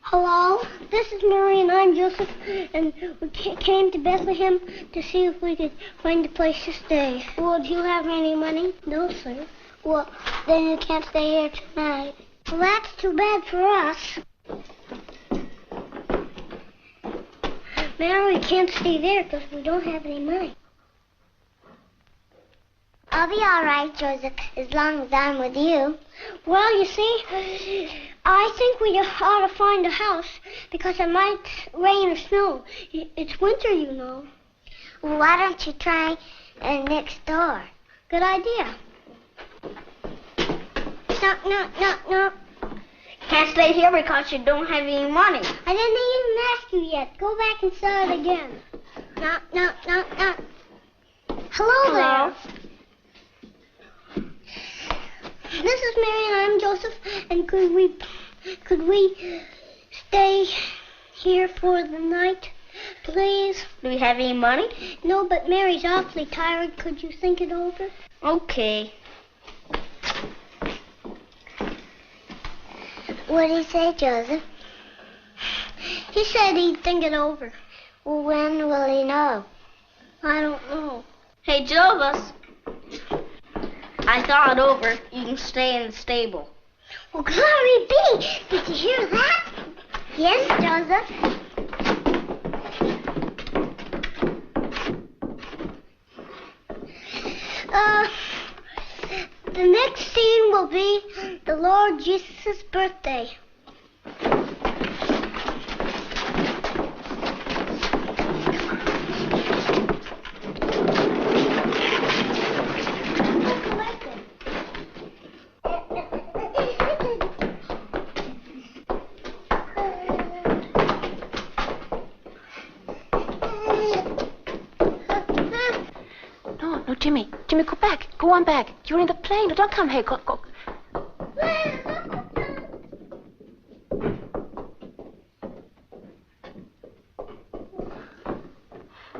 Hello? This is Mary and I'm Joseph, and we came to Bethlehem to see if we could find a place to stay. Well, do you have any money? No, sir. Well, then you can't stay here tonight. Well, that's too bad for us. Mary, we can't stay there because we don't have any money. I'll be all right, Joseph, as long as I'm with you. Well, you see, I think we ought to find a house because it might rain or snow. It's winter, you know. Well, why don't you try next door? Good idea. Knock, knock, knock, knock. Can't stay here because you don't have any money. I didn't even ask you yet. Go back and say it again. Knock, knock, knock, knock. Hello there. This is Mary and I'm Joseph. And could we stay here for the night, please? Do we have any money? No, but Mary's awfully tired. Could you think it over? Okay. What did he say, Joseph? He said he'd think it over. Well, when will he know? I don't know. Hey, Joseph. I thought it over. You can stay in the stable. Well, glory be! Did you hear that? Yes, Joseph. The next scene will be the Lord Jesus' birthday. No, Jimmy. Jimmy, go back. Go on back. You're in the plane. Don't come here. Go.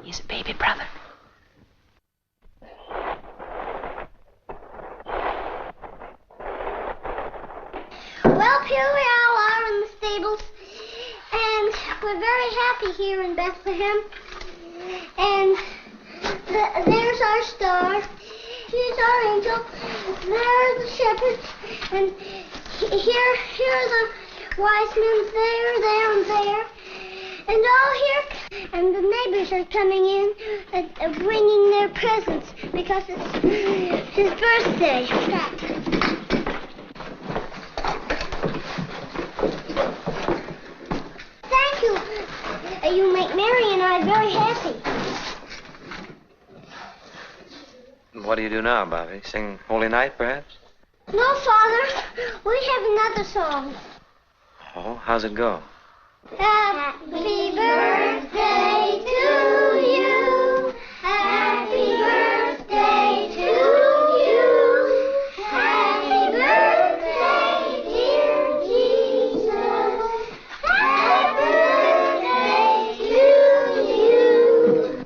He's a baby brother. Well, here we all are in the stables, and we're very happy here in Bethlehem. And there's our star. Here's our angel. There are the shepherds. And here are the wise men there, and there. And all here. And the neighbors are coming in and bringing their presents because it's his birthday. Thank you. You make Mary and I very happy. What do you do now, Bobby? Sing Holy Night, perhaps? No, Father. We have another song. Oh, how's it go? Happy birthday to you. Happy birthday to you. Happy birthday, dear Jesus. Happy birthday to you.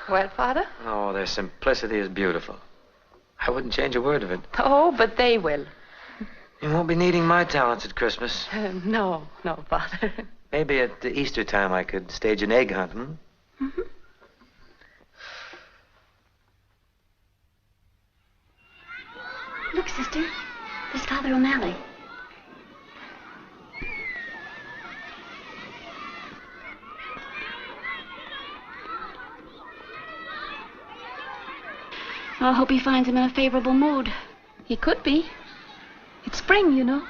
Well, Father? Oh, their simplicity is beautiful. I wouldn't change a word of it. Oh, but they will. You won't be needing my talents at Christmas. No, Father. Maybe at the Easter time I could stage an egg hunt, hmm? Mm-hmm. Look, sister. There's Father O'Malley. I hope he finds him in a favorable mood. He could be. It's spring, you know.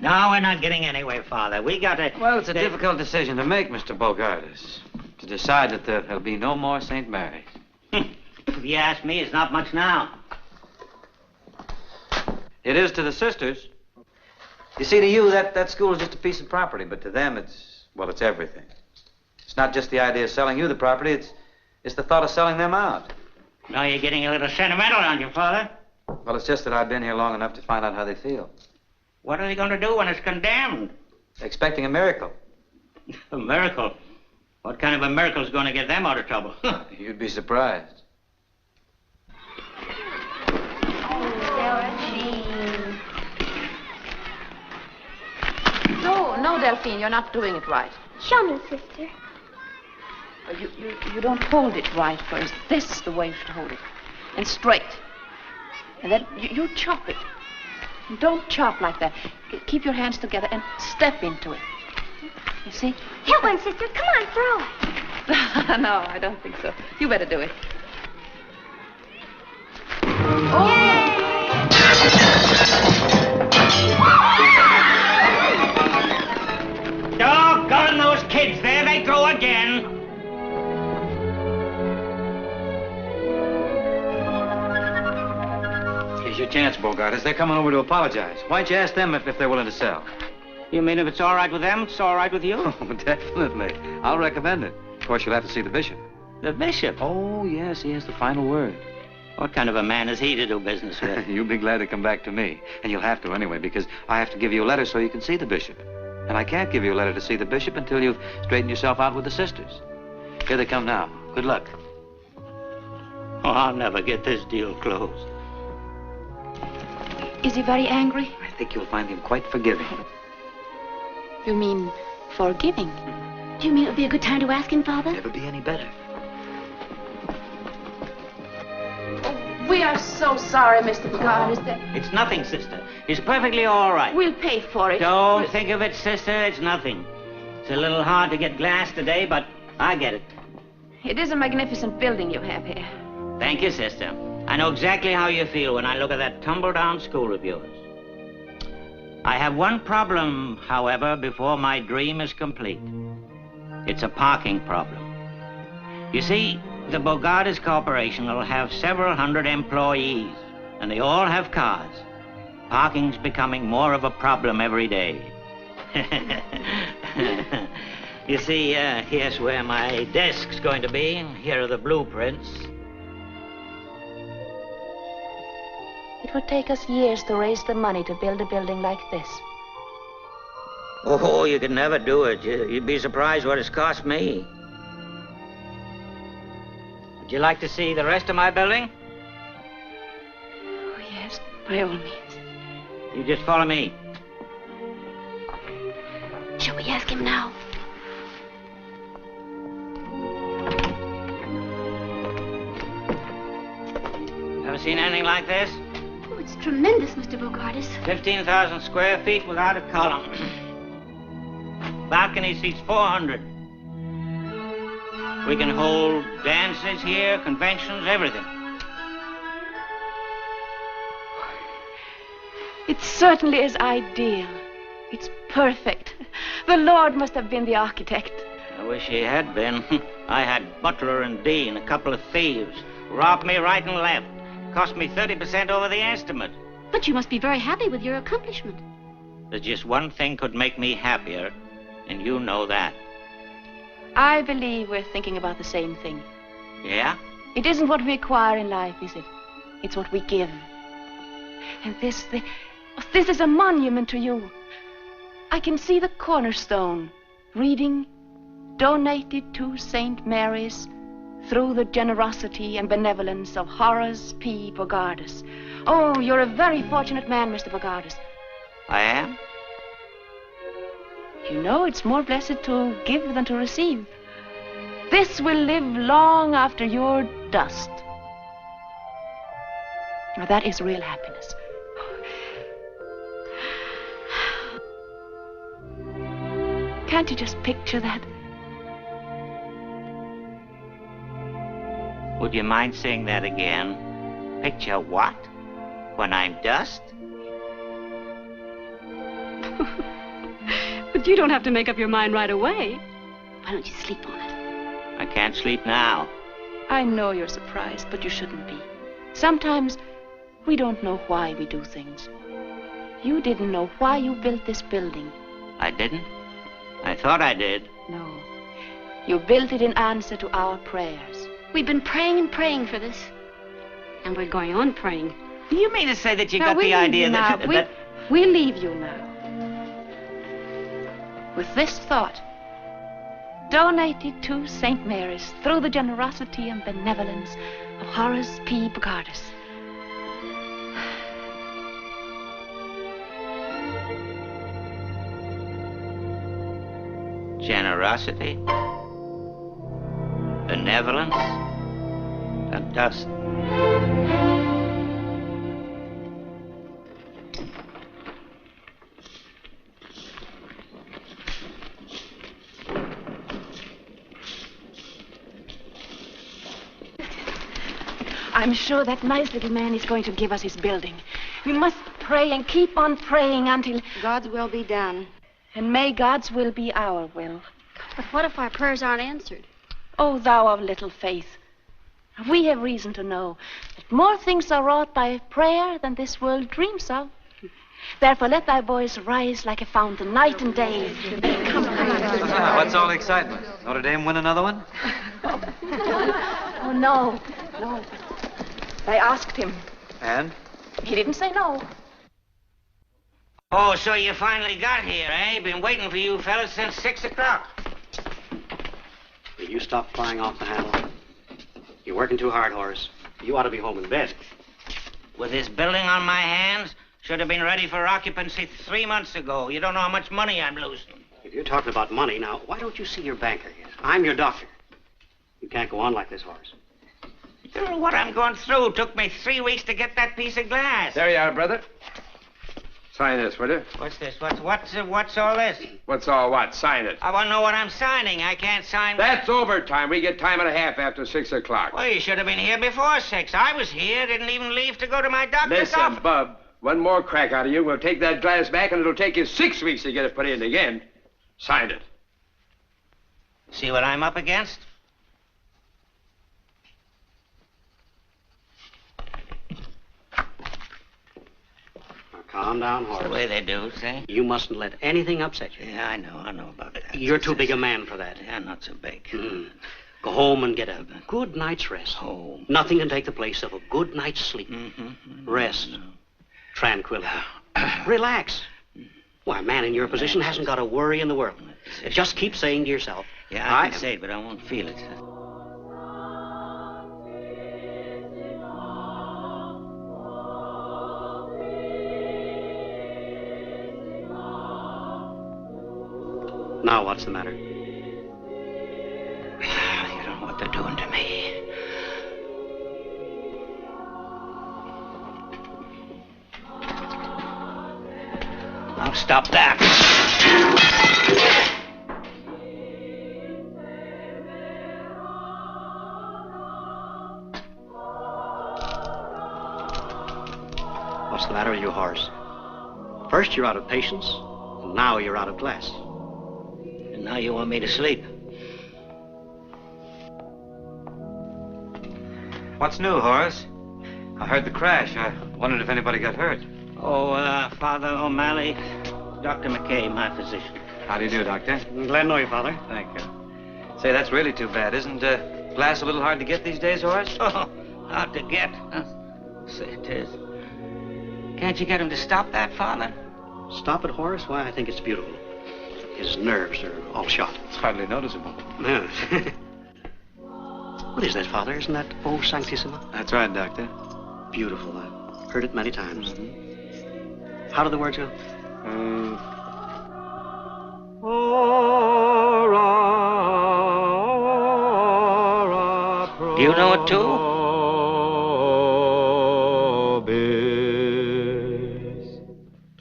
No, we're not getting anywhere, Father. We got to... Well, it's a difficult decision to make, Mr. Bogart. It's to decide that there'll be no more St. Mary's. If you ask me, it's not much now. It is to the sisters. You see, to you, that school is just a piece of property, but to them, it's everything. It's not just the idea of selling you the property, it's the thought of selling them out. Now you're getting a little sentimental, aren't you, Father? Well, it's just that I've been here long enough to find out how they feel. What are they going to do when it's condemned? They're expecting a miracle. A miracle? What kind of a miracle is going to get them out of trouble? You'd be surprised. No, Delphine, you're not doing it right. Show me, sister. You don't hold it right first. This is the way you should hold it. And straight. And then you chop it. And don't chop like that. Keep your hands together and step into it. You see? Hit one, sister. Come on, throw it. No, I don't think so. You better do it. Doggone those kids. There they go again. Here's your chance, Bogartis. They're coming over to apologize. Why don't you ask them if they're willing to sell? You mean if it's all right with them, it's all right with you? Oh, definitely. I'll recommend it. Of course, you'll have to see the bishop. The bishop? Oh, yes, he has the final word. What kind of a man is he to do business with? You'll be glad to come back to me. And you'll have to anyway, because I have to give you a letter so you can see the bishop. And I can't give you a letter to see the bishop until you've straightened yourself out with the sisters. Here they come now. Good luck. Oh, I'll never get this deal closed. Is he very angry? I think you'll find him quite forgiving. You mean forgiving? Do you mean it would be a good time to ask him, Father? Never be any better. We are so sorry, Mr. Bogartis. It's nothing, sister. It's perfectly all right. We'll pay for it. Don't think of it, sister. It's nothing. It's a little hard to get glass today, but I get it. It is a magnificent building you have here. Thank you, sister. I know exactly how you feel when I look at that tumble-down school of yours. I have one problem, however, before my dream is complete. It's a parking problem. You see, the Bogartis Corporation will have several hundred employees, and they all have cars. Parking's becoming more of a problem every day. You see, here's where my desk's going to be. Here are the blueprints. It would take us years to raise the money to build a building like this. Oh, you could never do it. You'd be surprised what it's cost me. Would you like to see the rest of my building? Oh, yes, by all means. You just follow me. Shall we ask him now? Ever seen anything like this? Oh, it's tremendous, Mr. Bogartis. 15,000 square feet without a column. Balcony seats 400. We can hold dances here, conventions, everything. It certainly is ideal. It's perfect. The Lord must have been the architect. I wish he had been. I had butler and dean, a couple of thieves. Robbed me right and left. Cost me 30% over the estimate. But you must be very happy with your accomplishment. There's just one thing could make me happier, and you know that. I believe we're thinking about the same thing. Yeah? It isn't what we acquire in life, is it? It's what we give. And this is a monument to you. I can see the cornerstone reading, donated to St. Mary's through the generosity and benevolence of Horace P. Bogartis. Oh, you're a very fortunate man, Mr. Bogartis. I am? You know, it's more blessed to give than to receive. This will live long after you're dust. Now, that is real happiness. Can't you just picture that? Would you mind saying that again? Picture what? When I'm dust? But you don't have to make up your mind right away. Why don't you sleep on it? I can't sleep now. I know you're surprised, but you shouldn't be. Sometimes we don't know why we do things. You didn't know why you built this building. I didn't? I thought I did. No. You built it in answer to our prayers. We've been praying and praying for this. And we're going on praying. Do you mean to say that you Now, got the idea now. that... We'll leave you now. With this thought, donated to St. Mary's through the generosity and benevolence of Horace P. Bogartis. Generosity, benevolence, and dust. I'm sure that nice little man is going to give us his building. We must pray and keep on praying until... God's will be done. And may God's will be our will. But what if our prayers aren't answered? O thou of little faith, we have reason to know that more things are wrought by prayer than this world dreams of. Therefore, let thy voice rise like a fountain night and day. Come. What's all the excitement? Notre Dame win another one? Oh, no. I asked him. And? He didn't say no. Oh, so you finally got here, eh? Been waiting for you fellas since 6 o'clock. Will you stop flying off the handle? You're working too hard, Horace. You ought to be home in bed. With this building on my hands, should have been ready for occupancy 3 months ago. You don't know how much money I'm losing. If you're talking about money, now, why don't you see your banker here? I'm your doctor. You can't go on like this, Horace. You know what I'm going through. Took me 3 weeks to get that piece of glass. There you are, brother. Sign this, will you? What's this? What's all this? What's all what? Sign it. I want to know what I'm signing. I can't sign... That's overtime. We get time and a half after 6 o'clock. Well, you should have been here before 6. I was here. Didn't even leave to go to my doctor's Listen, office. Bub. One more crack out of you. We'll take that glass back, and it'll take you 6 weeks to get it put in again. Sign it. See what I'm up against? Calm down, Horace. That's the way they do, see? You mustn't let anything upset you. Yeah, I know about that. You're too big a man for that. Yeah, not so big. Go home and get a good night's rest. Home. Nothing can take the place of a good night's sleep. Rest. Tranquility. Relax. Why, a man in your position hasn't got a worry in the world. Just keep saying to yourself... Yeah, I can say it, but I won't feel it. Now, what's the matter? You don't know what they're doing to me. I'll stop that. What's the matter with you, Horace? First you're out of patience, and now you're out of glass. And now you want me to sleep. What's new, Horace? I heard the crash. I wondered if anybody got hurt. Oh, Father O'Malley, Dr. McKay, my physician. How do you do, Doctor? I'm glad to know you, Father. Thank you. Say, that's really too bad. Isn't glass a little hard to get these days, Horace? Oh, hard to get. Say it is. Can't you get him to stop that, Father? Stop it, Horace? Why, I think it's beautiful. His nerves are all shot. It's hardly noticeable. Yeah. What is that, Father? Isn't that O Sanctissima? That's right, Doctor. Beautiful. I've heard it many times. How do the words go? Do you know it too?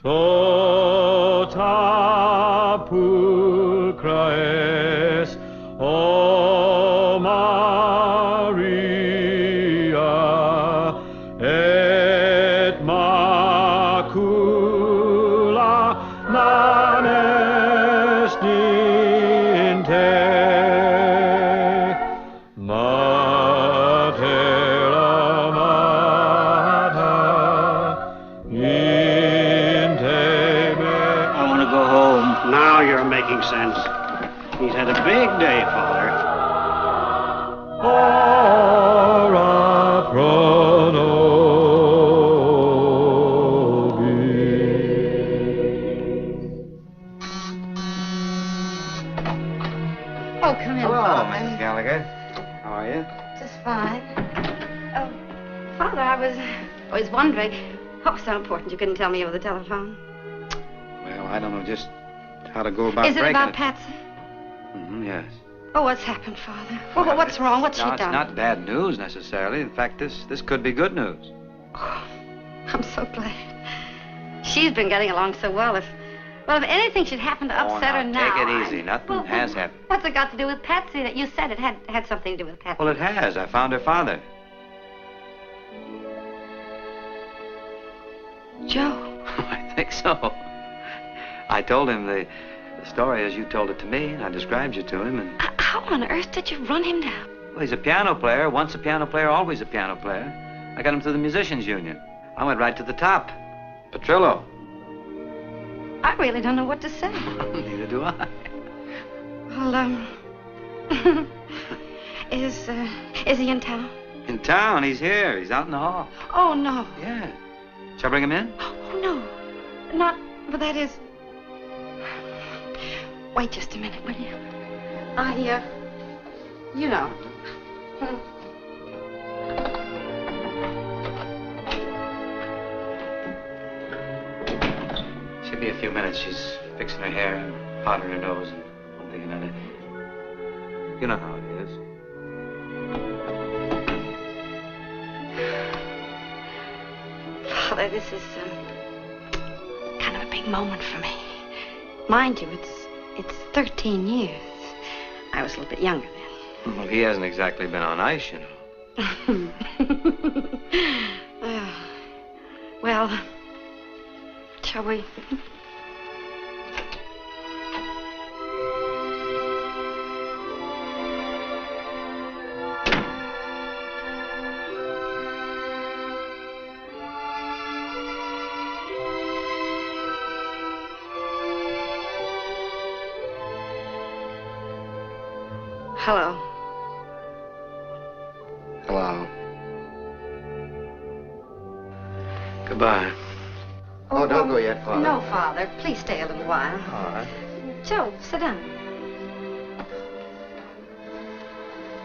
Tota pulcra es, O Maria, et macula non est in te, mater amata, in te I want to go home. Now you're making sense. He's had a big day, Father. ora pro Oh, come in, Hello, Father. Mrs. Gallagher. How are you? Just fine. Oh, Father, I was wondering. What was so important you couldn't tell me over the telephone? Well, I don't know just how to go about Is it breaking about Patsy? Yes. Oh, what's happened, Father? Well, what's wrong? What's she No, done? it's not bad news necessarily. In fact, this could be good news. I'm so glad. She's been getting along so well. If anything should happen to upset her now... Take it easy. Nothing has happened. What's it got to do with Patsy? That you said it had something to do with Patsy. Well, it has. I found her father. Joe. I think so. I told him the story as you told it to me, and I described you to him, and... How on earth did you run him down? Well, he's a piano player. Once a piano player, always a piano player. I got him through the Musicians Union. I went right to the top. Petrillo. I really don't know what to say. Neither do I. Well, is he in town? In town? He's here. He's out in the hall. Oh, no. Yeah. Shall I bring him in? Oh, no. Not, but that is... Wait just a minute, will you? You know. She'll be a few minutes. She's fixing her hair and powdering her nose and one thing and another. You know how it is. Father, this is kind of a big moment for me. Mind you, it's 13 years. I was a little bit younger then. Well, he hasn't exactly been on ice, you know. Well, shall we? Hello. Hello. Goodbye. Oh, don't go yet, Father. No, Father. Please stay a little while. All right. Joe, sit down.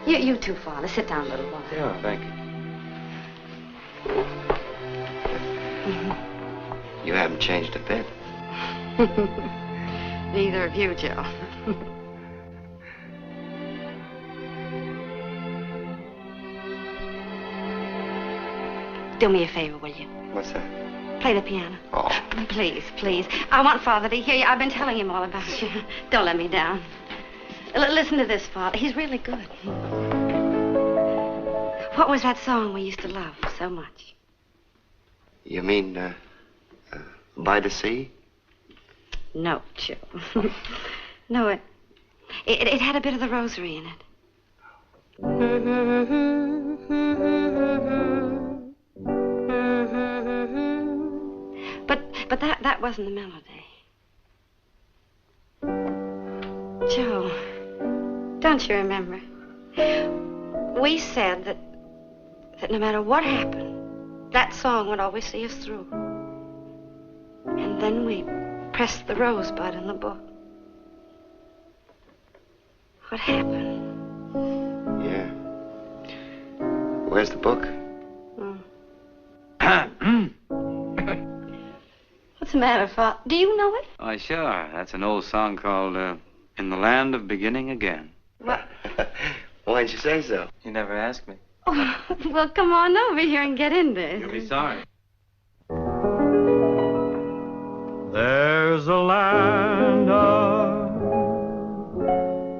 You too, Father. Sit down a little while. Yeah, thank you. You haven't changed a bit. Neither of you, Joe. Do me a favor, will you? What's that? Play the piano. Oh. Please, please. I want Father to hear you. I've been telling him all about you. Don't let me down. Listen to this, Father. He's really good. What was that song we used to love so much? You mean, By the Sea? No, Joe. No, it had a bit of the rosary in it. But that wasn't the melody. Joe, don't you remember? We said that no matter what happened, that song would always see us through. And then we pressed the rosebud in the book. What happened? Yeah. Where's the book? What's the matter, Father? Do you know it? Why, sure. That's an old song called In the Land of Beginning Again. What? Why didn't you say so? You never asked me. Oh, well, come on over here and get in there. You'll be sorry. There's a land of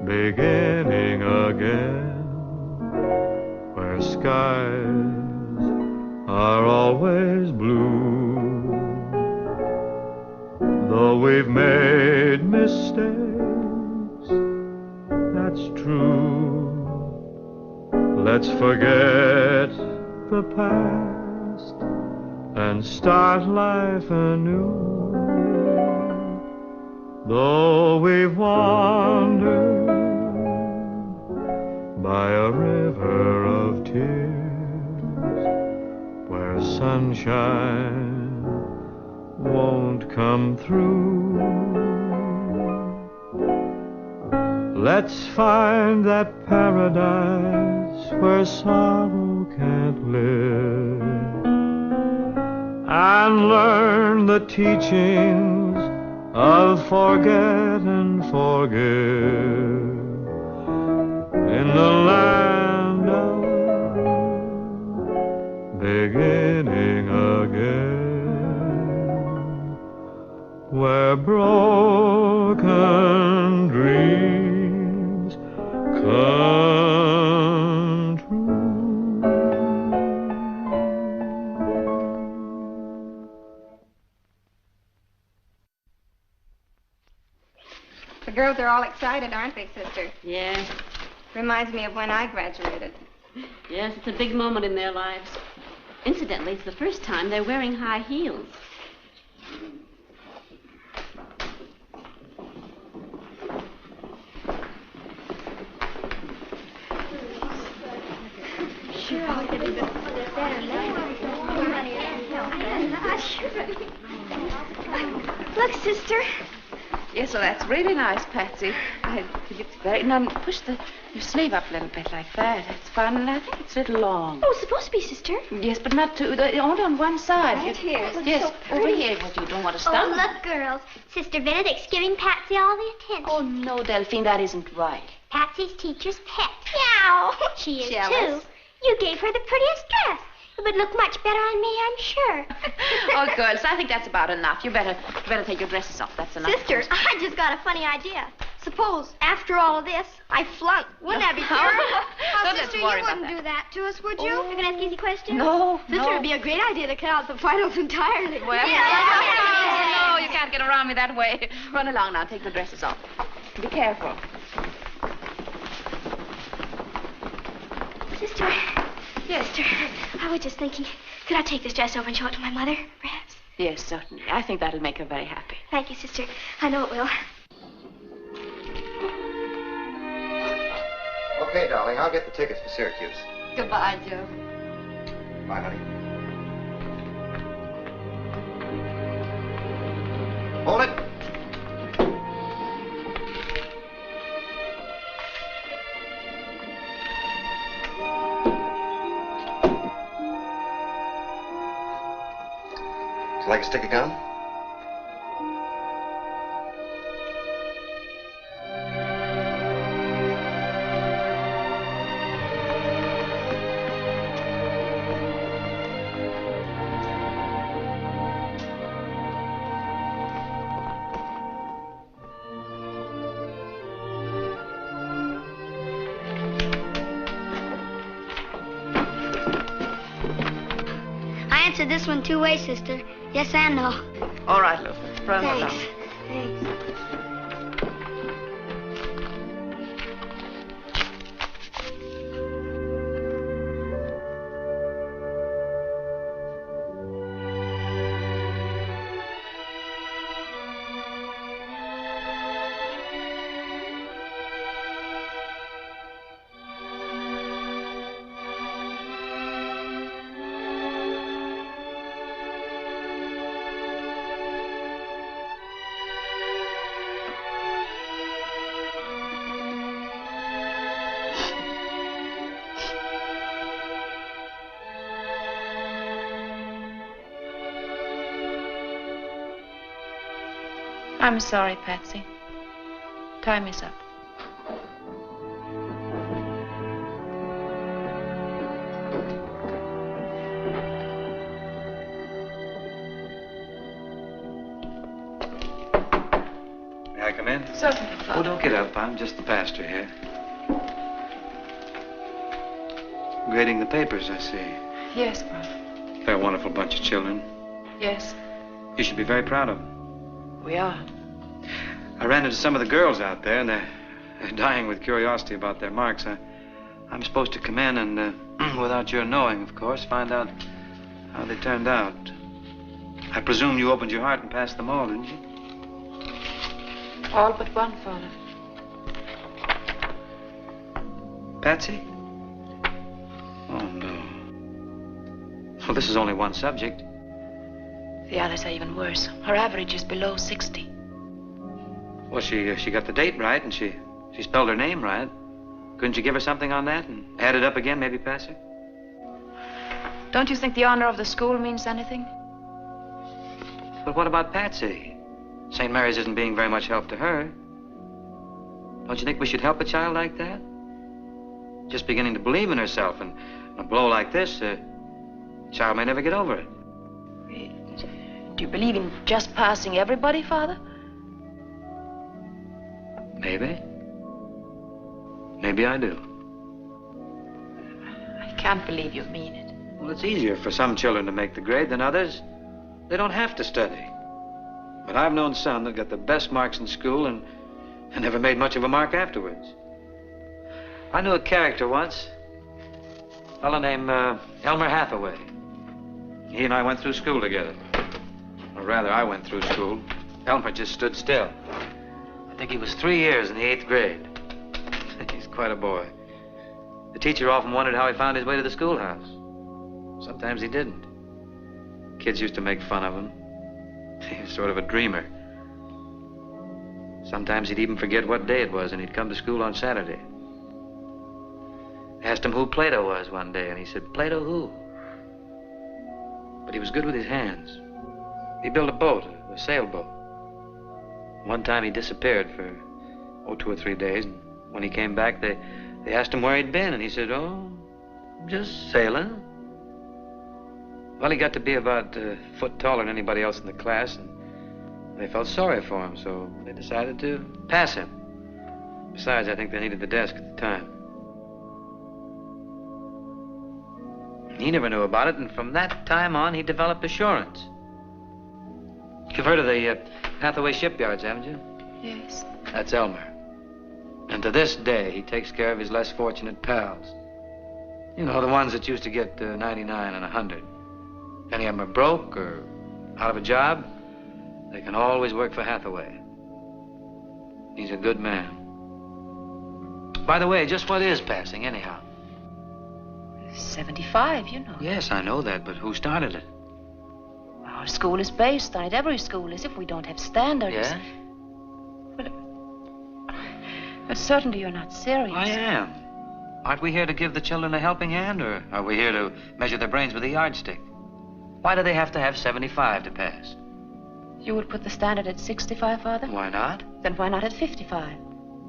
beginning again, where skies are always blue. Though we've made mistakes, that's true. Let's forget the past and start life anew. Though we've wandered by a river of tears, where sunshine won't come through, let's find that paradise where sorrow can't live, and learn the teachings of forget and forgive in the land of beginning again, where broken dreams come true. girls are all excited, aren't they, sister? Yes. Reminds me of when I graduated. Yes, it's a big moment in their lives. Incidentally, it's the first time they're wearing high heels. Sure, I'll get it. Look, sister. Yes, well, that's really nice, Patsy. It's very... Now, push your sleeve up a little bit like that. It's fine, and I think it's a little long. Oh, it's supposed to be, sister. Yes, but not too... Only on one side. Right here. Yes, So over pretty. here. What, you don't want to Oh, stop? look, girls. Sister Benedict's giving Patsy all the attention. Oh, no, Delphine, that isn't right. Patsy's teacher's pet. Meow. She is, Jealous? too. You gave her the prettiest dress. It would look much better on me, I'm sure. Oh, girls, I think that's about enough. You better take your dresses off. That's enough. Sister, I just got a funny idea. Suppose, after all of this, I flunk. Wouldn't that be terrible? Don't let's sister, worry you about wouldn't that. do that to us, would you? You're going to ask easy questions? No, Sister, no. it would be a great idea to cut out the finals entirely. Well, no, you can't get around me that way. Run along now. Take the dresses off. Be careful. Sister. Yes. Sister, I was just thinking, could I take this dress over and show it to my mother, perhaps? Yes, certainly. I think that'll make her very happy. Thank you, sister. I know it will. Okay, darling, I'll get the tickets for Syracuse. Goodbye, Joe. Bye, honey. Hold it. Would you like a stick of gum? I answered this one 2 ways, sister. Yes and no. All right, Lou. Run along. Thanks. Thanks. I'm sorry, Patsy. Time is up. May I come in? Certainly, Oh, Father. don't get up. I'm just the pastor here. Grading the papers, I see. Yes, Father. They're a wonderful bunch of children. Yes, You should be very proud of them. we are. I ran into some of the girls out there, and they're dying with curiosity about their marks. I'm supposed to come in and, without your knowing, of course, find out how they turned out. I presume you opened your heart and passed them all, didn't you? All but one, Father. Patsy? Oh, no. Well, this is only one subject. The others are even worse. Her average is below 60. Well, she got the date right, and she spelled her name right. Couldn't you give her something on that and add it up again, maybe pass her? Don't you think the honor of the school means anything? But what about Patsy? St. Mary's isn't being very much help to her. Don't you think we should help a child like that? Just beginning to believe in herself, and a blow like this, a child may never get over it. Do you believe in just passing everybody, Father? Maybe. Maybe I do. I can't believe you mean it. Well, it's easier for some children to make the grade than others. They don't have to study. But I've known some that got the best marks in school and and never made much of a mark afterwards. I knew a character once, a fellow named Elmer Hathaway. He and I went through school together. Or rather, I went through school. Elmer just stood still. I think he was 3 years in the 8th grade. He's quite a boy. The teacher often wondered how he found his way to the schoolhouse. Sometimes he didn't. Kids used to make fun of him. He was sort of a dreamer. Sometimes he'd even forget what day it was, and he'd come to school on Saturday. I asked him who Plato was one day, and he said, "Plato who?" But he was good with his hands. He built a boat, a sailboat. One time he disappeared for, 2 or 3 days, and when he came back, they asked him where he'd been, and he said, "Oh, just sailing." Well, he got to be about a foot taller than anybody else in the class, and they felt sorry for him, so they decided to pass him. Besides, I think they needed the desk at the time. He never knew about it, and from that time on, he developed assurance. You've heard of the Hathaway shipyards, haven't you? Yes. That's Elmer. And to this day, he takes care of his less fortunate pals. You know, the ones that used to get 99 and 100. If any of them are broke or out of a job, they can always work for Hathaway. He's a good man. By the way, just what is passing, anyhow? 75, you know. Yes, I know that, but who started it? Our school is based on it. Every school is. If we don't have standards. Yeah? But certainly you're not serious. I am. Aren't we here to give the children a helping hand, or are we here to measure their brains with a yardstick? Why do they have to have 75 to pass? You would put the standard at 65, Father? Why not? Then why not at 55?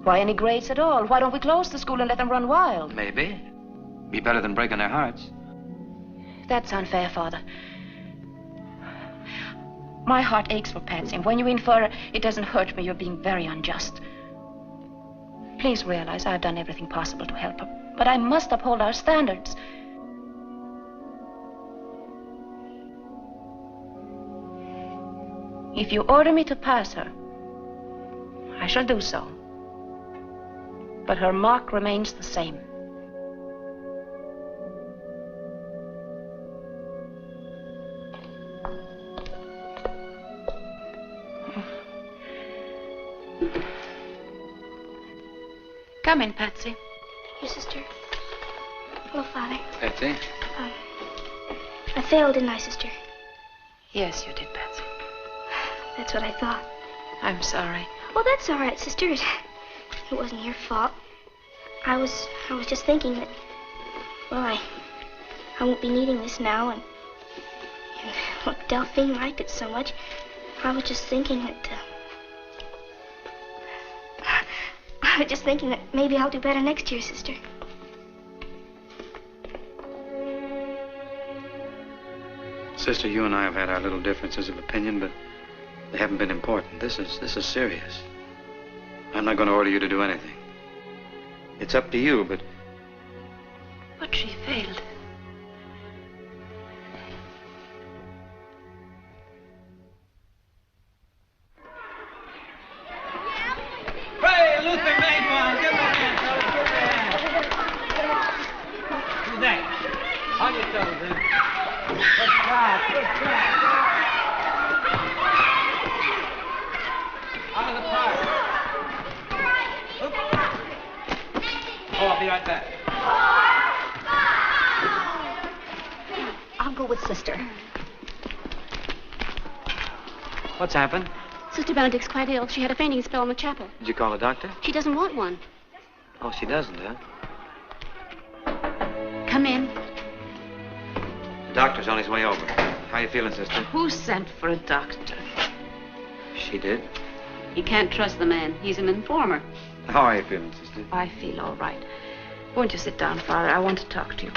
Why any grades at all? Why don't we close the school and let them run wild? Maybe. Be better than breaking their hearts. That's unfair, Father. My heart aches for Patsy, and when you infer it doesn't hurt me, you're being very unjust. Please realize I've done everything possible to help her, but I must uphold our standards. If you order me to pass her, I shall do so. But her mark remains the same. Come in, Patsy. Your sister. Hello, Father. Patsy? I failed, didn't I, sister? Yes, you did, Patsy. That's what I thought. I'm sorry. Oh, that's all right, sister. It wasn't your fault. I was just thinking that, well, I won't be needing this now, and look, Delphine liked it so much. I was just thinking that, maybe I'll do better next year, sister. Sister, you and I have had our little differences of opinion, but they haven't been important. This is serious. I'm not going to order you to do anything. It's up to you, but... But she failed. Hey, Luther made one. Give him a hand, fellas. Give him a hand. Who's that? On your toes, then. Good try. Good try. Out of the park. Oop. Oh, I'll be right back. I'll go with Sister. What's happened? Sister Benedict's quite ill. She had a fainting spell in the chapel. Did you call a doctor? She doesn't want one. Oh, she doesn't, huh? Come in. The doctor's on his way over. How you feeling, sister? Who sent for a doctor? She did. You can't trust the man. He's an informer. How are you feeling, sister? I feel all right. Won't you sit down, Father? I want to talk to you.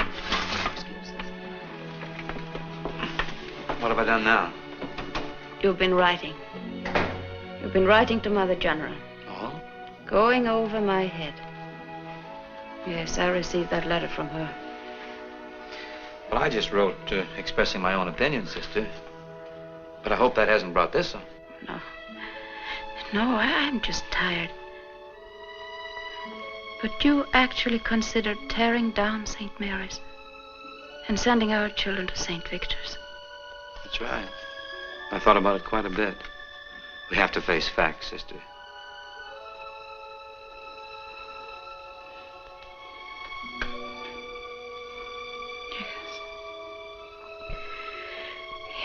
What have I done now? You've been writing. You've been writing to Mother General. Oh? Going over my head. Yes, I received that letter from her. Well, I just wrote expressing my own opinion, sister. But I hope that hasn't brought this up. No, I'm just tired. But you actually considered tearing down St. Mary's and sending our children to St. Victor's. That's right. I thought about it quite a bit. We have to face facts, sister.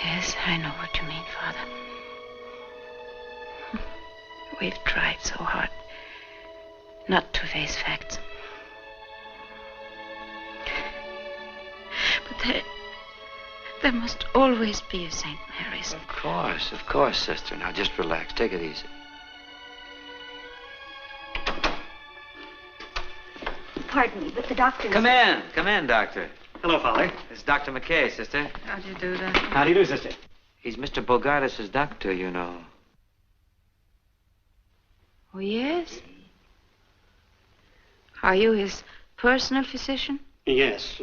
Yes, I know what you mean, Father. We've tried so hard not to face facts. But there must always be a St. Mary's. Of course, sister. Now just relax. Take it easy. Pardon me, but the doctor... Come in, Doctor. Hello, Father. It's Dr. McKay, sister. How do you do, Doctor? How do you do, sister? He's Mr. Bogardus' doctor, you know. Oh, yes? Are you his personal physician? Yes.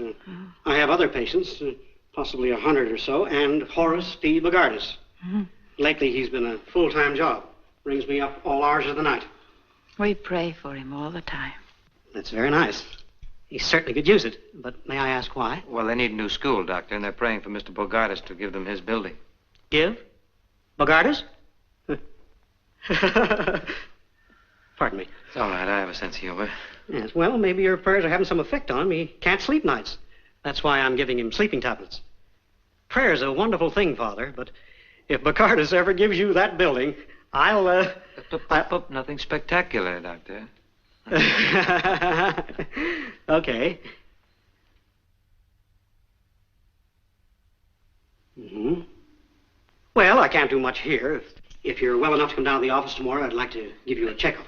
I have other patients, possibly 100 or so, and Horace D. Bogardus. Lately, he's been a full-time job. Brings me up all hours of the night. We pray for him all the time. That's very nice. He certainly could use it, but may I ask why? Well, they need a new school, Doctor, and they're praying for Mr. Bogardus to give them his building. Give? Bogardus? Pardon me. It's all right. I have a sense of humor. Yes, well, maybe your prayers are having some effect on him. He can't sleep nights. That's why I'm giving him sleeping tablets. Prayer's a wonderful thing, Father, but if Bogardus ever gives you that building, I'll, Nothing spectacular, Doctor. Okay. Well, I can't do much here. If you're well enough to come down to the office tomorrow, I'd like to give you a checkup.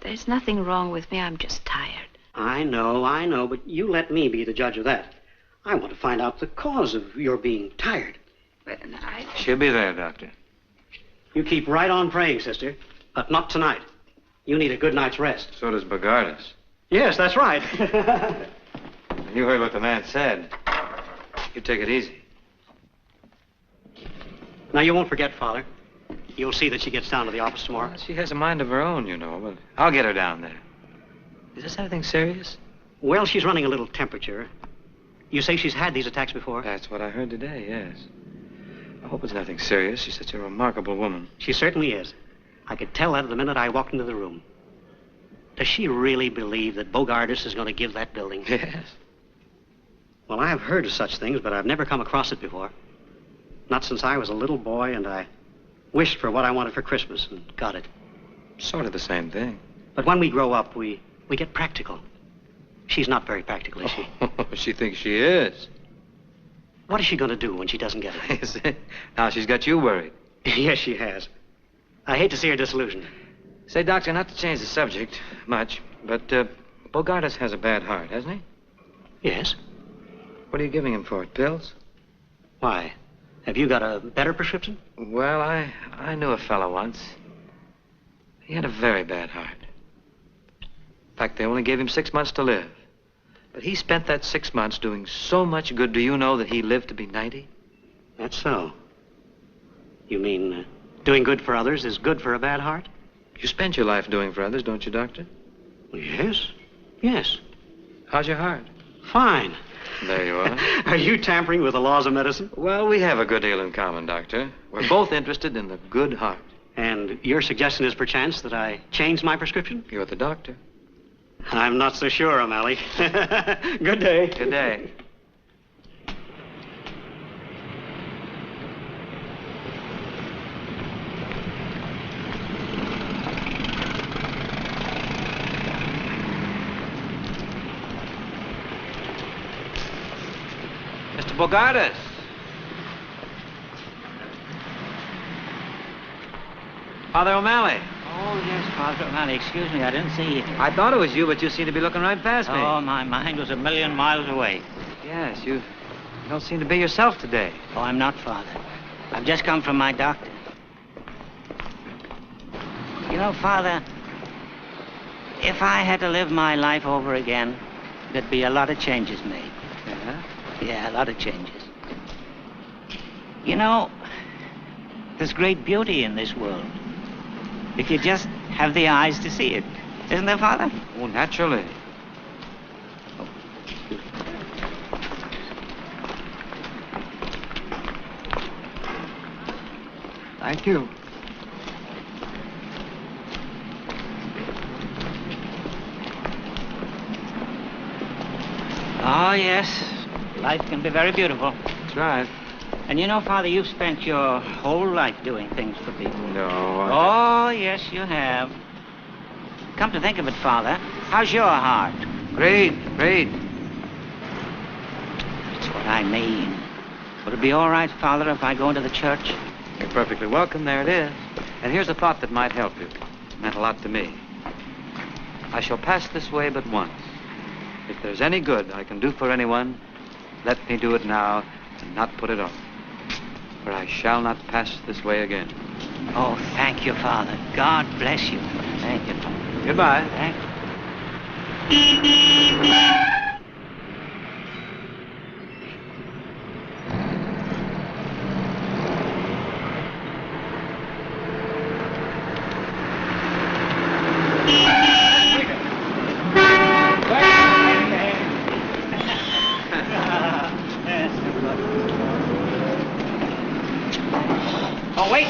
There's nothing wrong with me. I'm just tired. I know, but you let me be the judge of that. I want to find out the cause of your being tired. But She'll be there, Doctor. You keep right on praying, sister, but not tonight. You need a good night's rest. So does Bogardus. Yes, that's right. You heard what the man said. You take it easy. Now, you won't forget, Father. You'll see that she gets down to the office tomorrow. Well, she has a mind of her own, you know, but I'll get her down there. Is this anything serious? Well, she's running a little temperature. You say she's had these attacks before? That's what I heard today, yes. I hope it's nothing serious. She's such a remarkable woman. She certainly is. I could tell that the minute I walked into the room. Does she really believe that Bogardus is going to give that building? Yes. Well, I've heard of such things, but I've never come across it before. Not since I was a little boy, and I wished for what I wanted for Christmas and got it. Sort of the same thing. But when we grow up, we get practical. She's not very practical, is she? She thinks she is. What is she going to do when she doesn't get it? Now she's got you worried. Yes, she has. I hate to see her disillusioned. Say, Doctor, not to change the subject much, but Bogardus has a bad heart, hasn't he? Yes. What are you giving him for it, pills? Why? Have you got a better prescription? Well, I knew a fellow once. He had a very bad heart. In fact, they only gave him 6 months to live. But he spent that 6 months doing so much good. Do you know that he lived to be 90? That's so. You mean doing good for others is good for a bad heart? You spend your life doing for others, don't you, Doctor? Yes. Yes. How's your heart? Fine. There you are. Are you tampering with the laws of medicine? Well, we have a good deal in common, Doctor. We're both interested in the good heart. And your suggestion is perchance that I change my prescription? You're the doctor. I'm not so sure, O'Malley. Good day. Good day. Mr. Bogardus. Father O'Malley. Oh, yes, Father O'Malley. Excuse me, I didn't see you. I thought it was you, but you seem to be looking right past me. Oh, my mind was a million miles away. Yes, you don't seem to be yourself today. Oh, I'm not, Father. I've just come from my doctor. You know, Father, if I had to live my life over again, there'd be a lot of changes made. Yeah? Yeah, a lot of changes. You know, there's great beauty in this world. If you just have the eyes to see it. Isn't there, Father? Oh, naturally. Thank you. Oh, yes. Life can be very beautiful. That's right. And you know, Father, you've spent your whole life doing things for people. No. Oh, yes, you have. Come to think of it, Father, how's your heart? Great, great. That's what I mean. Would it be all right, Father, if I go into the church? You're perfectly welcome. There it is. And here's a thought that might help you. It meant a lot to me. I shall pass this way but once. If there's any good I can do for anyone, let me do it now and not put it off. For I shall not pass this way again. Oh, thank you, Father. God bless you. Thank you. Goodbye. Thank you. Oh, wait.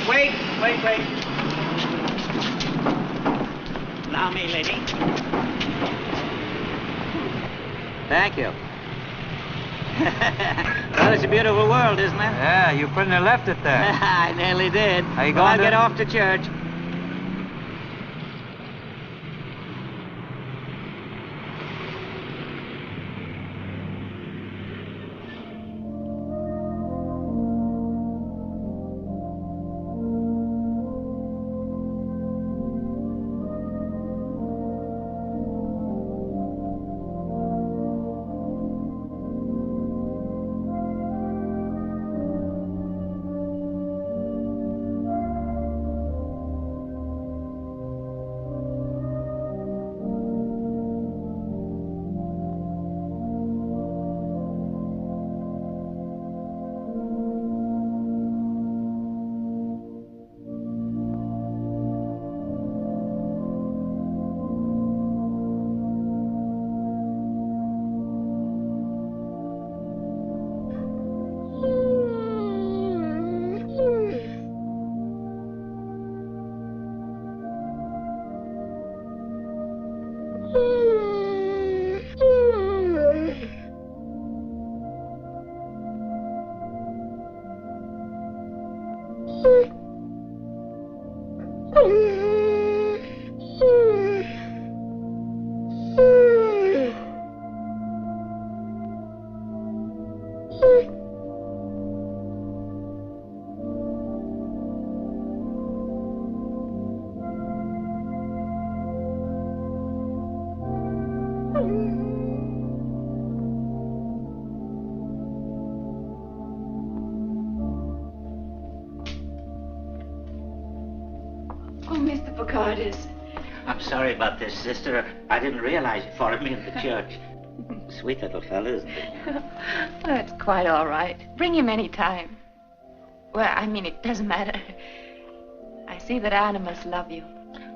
Allow me, lady. Thank you. Well, it's a beautiful world, isn't it? Yeah, you couldn't have left it there. I nearly did. How you Well, I'll going get off to church. Oh, Mr. Bogardus. I'm sorry about this, sister. I didn't realize you followed me into the church. Sweet little fellow, isn't he? That's quite all right. Bring him any time. Well, I mean, it doesn't matter. I see that animals love you.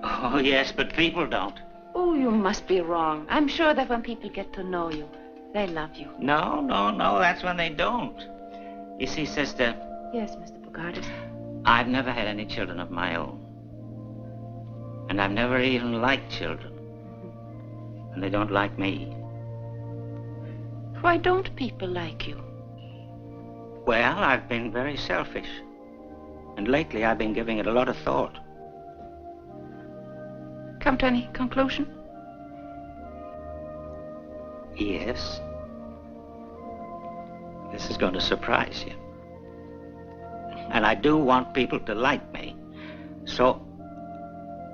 Oh, yes, but people don't. Oh, you must be wrong. I'm sure that when people get to know you, they love you. No, that's when they don't. You see, sister, Yes, Mr. Bogardus. I've never had any children of my own. And I've never even liked children. And they don't like me. Why don't people like you? Well, I've been very selfish. And lately I've been giving it a lot of thought. Come to any conclusion? Yes. This is going to surprise you. And I do want people to like me. So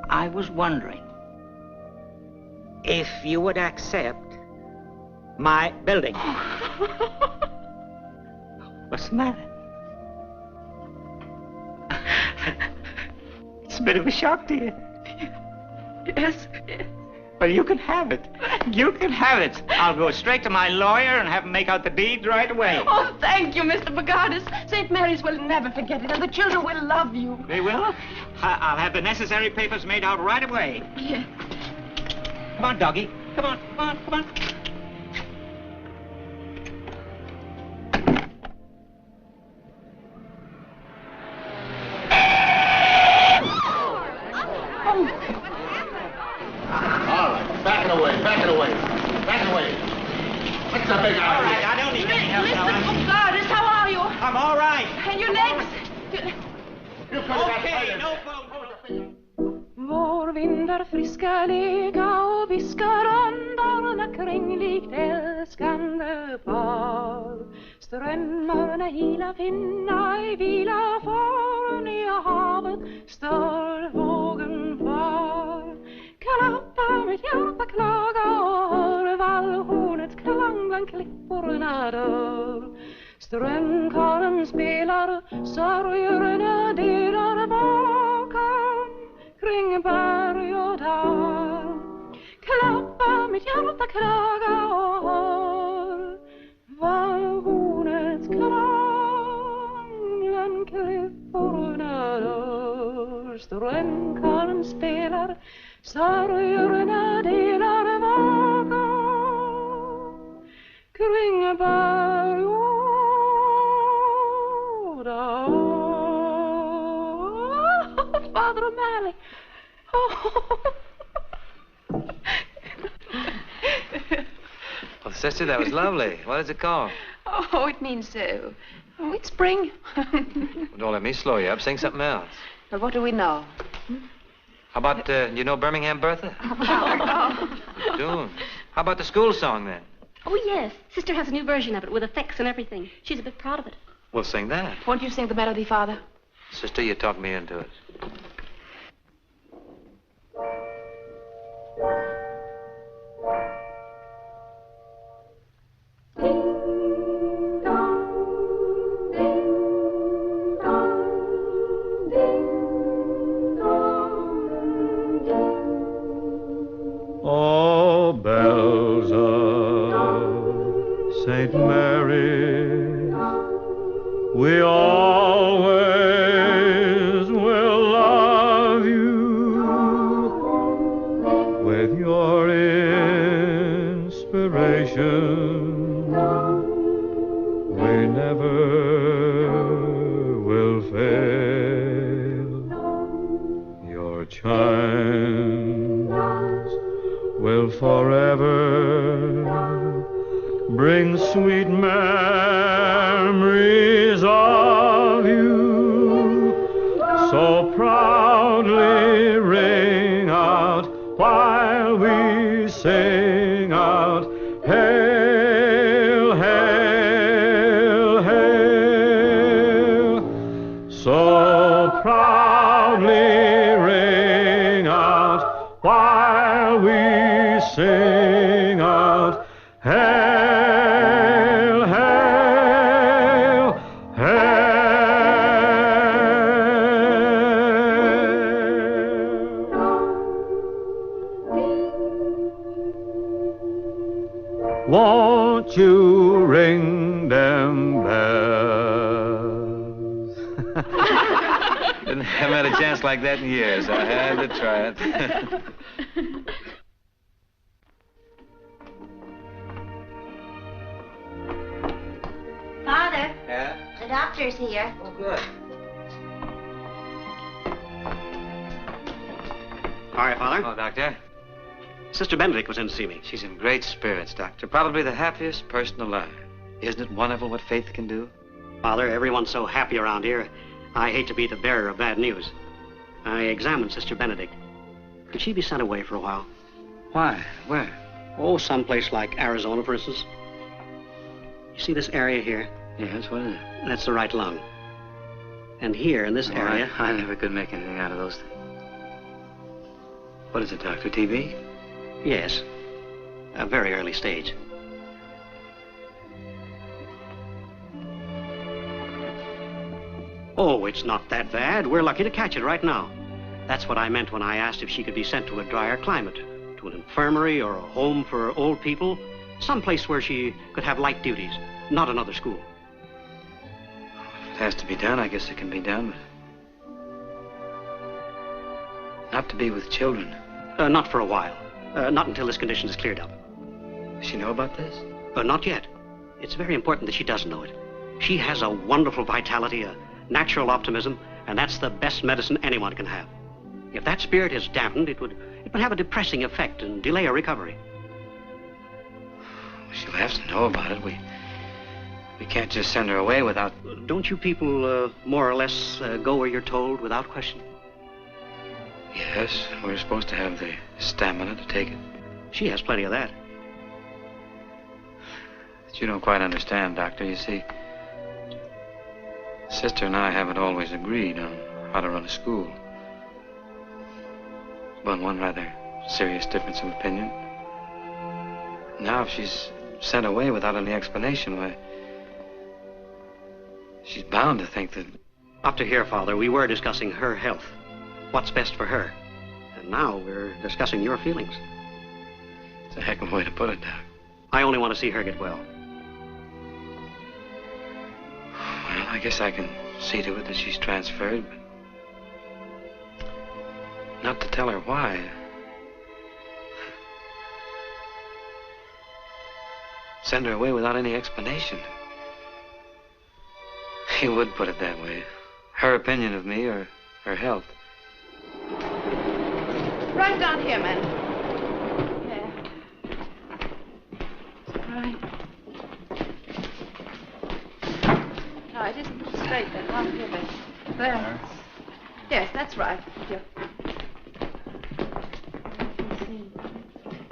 I was wondering if you would accept my building. What's the matter? It's a bit of a shock to you. Yes. Well, you can have it. You can have it. I'll go straight to my lawyer and have him make out the deed right away. Oh, thank you, Mr. Bogardus. St. Mary's will never forget it, and the children will love you. They will? I'll have the necessary papers made out right away. Yes. Come on, doggy. Come on. vindar friska leka och viskar andarna kring likt älskande par. Strömmarna hila finna i vila för nya havet stör vågen far. Klappa mitt hjärta klaga och hör vallhornets klang bland klipporna dör. Strömkaren spelar, sörjorna delar bakom kring berg och dal. Klappa mitt hjärta klaga och hör vallhornets klang bland klipporna dör. Strömkaren spelar, sörjorna delar bakom kring berg och dal. Father O'Malley. Well, sister, that was lovely. What is it called? Oh, it means, it's spring. Well, don't let me slow you up. Sing something else. But what do we know? How about, you know Birmingham Bertha? Good tune. How about the school song, then? Oh, yes. Sister has a new version of it with effects and everything. She's a bit proud of it. We'll sing that. Won't you sing the melody, Father? Sister, you talked me into it. Oh, bells of St. Mary, we always will love you with your inspiration. We never will fail. Your chimes will forever bring sweet memories of you. So proudly ring out while we sing out, hail, hail, hail. So proudly ring out while we sing out, hail, hail, hail. Won't you ring them bells? Haven't had a chance like that in years. I had to try it. Father, Yeah? the doctor's here. Oh, good. All right, Father. Oh, Doctor. Sister Benedict was in to see me. She's in great spirits, Doctor. Probably the happiest person alive. Isn't it wonderful what faith can do? Father, everyone's so happy around here. I hate to be the bearer of bad news. I examined Sister Benedict. Could she be sent away for a while? Why? Where? Oh, someplace like Arizona, for instance. You see this area here? Yes, what is it? That's the right lung. And here, in this area... I never could make anything out of those things. What is it, Doctor? TB? Yes. A very early stage. Oh, it's not that bad. We're lucky to catch it right now. That's what I meant when I asked if she could be sent to a drier climate, to an infirmary or a home for old people, someplace where she could have light duties, not another school. If it has to be done, I guess it can be done, but... not to be with children. Not for a while. Not until this condition is cleared up. Does she know about this? Not yet. It's very important that she doesn't know it. She has a wonderful vitality, a natural optimism, and that's the best medicine anyone can have. If that spirit is dampened, it would have a depressing effect and delay her recovery. She'll have to know about it. We can't just send her away without... Don't you people more or less go where you're told without question? Yes, we're supposed to have the stamina to take it. She has plenty of that. But you don't quite understand, Doctor. You see, Sister and I haven't always agreed on how to run a school. But one rather serious difference of opinion. Now, if she's sent away without any explanation, why, she's bound to think that... Up to here, Father, we were discussing her health. What's best for her. And now we're discussing your feelings. It's a heck of a way to put it, Doc. I only want to see her get well. Well, I guess I can see to it that she's transferred, but not to tell her why. Send her away without any explanation. He would put it that way. Her opinion of me or her health. Right down here, man. Yeah. Right. No, it isn't straight then. Down here, then. There. Yes, that's right. Yeah.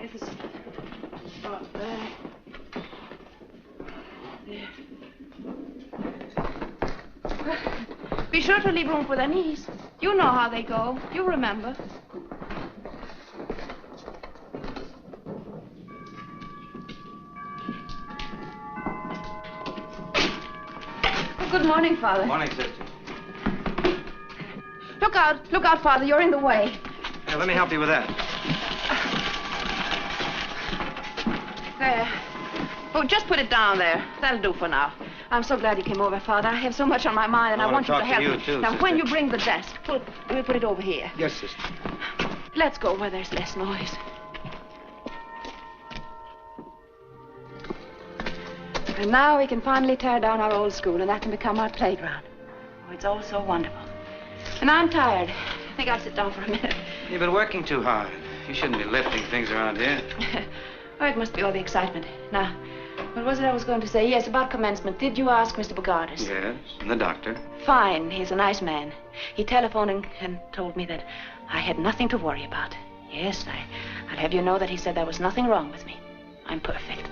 This is... Oh, there. There. Be sure to leave room for their knees. You know how they go. You remember. Good morning, Father. Morning, Sister. Look out, Father. You're in the way. Hey, let me help you with that. There. Oh, just put it down there. That'll do for now. I'm so glad you came over, Father. I have so much on my mind, and I want you to help me. Too, now, sister. when you bring the desk, we'll put it over here. Yes, Sister. Let's go where there's less noise. And now we can finally tear down our old school, and that can become our playground. Oh, it's all so wonderful. And I'm tired. I think I'll sit down for a minute. You've been working too hard. You shouldn't be lifting things around here. Oh, it must be all the excitement. Now, what was it I was going to say? Yes, about commencement. Did you ask Mr. Bogardus? Yes, and the doctor. Fine. He's a nice man. He telephoned and told me that I had nothing to worry about. Yes, I'll have you know that he said there was nothing wrong with me. I'm perfect.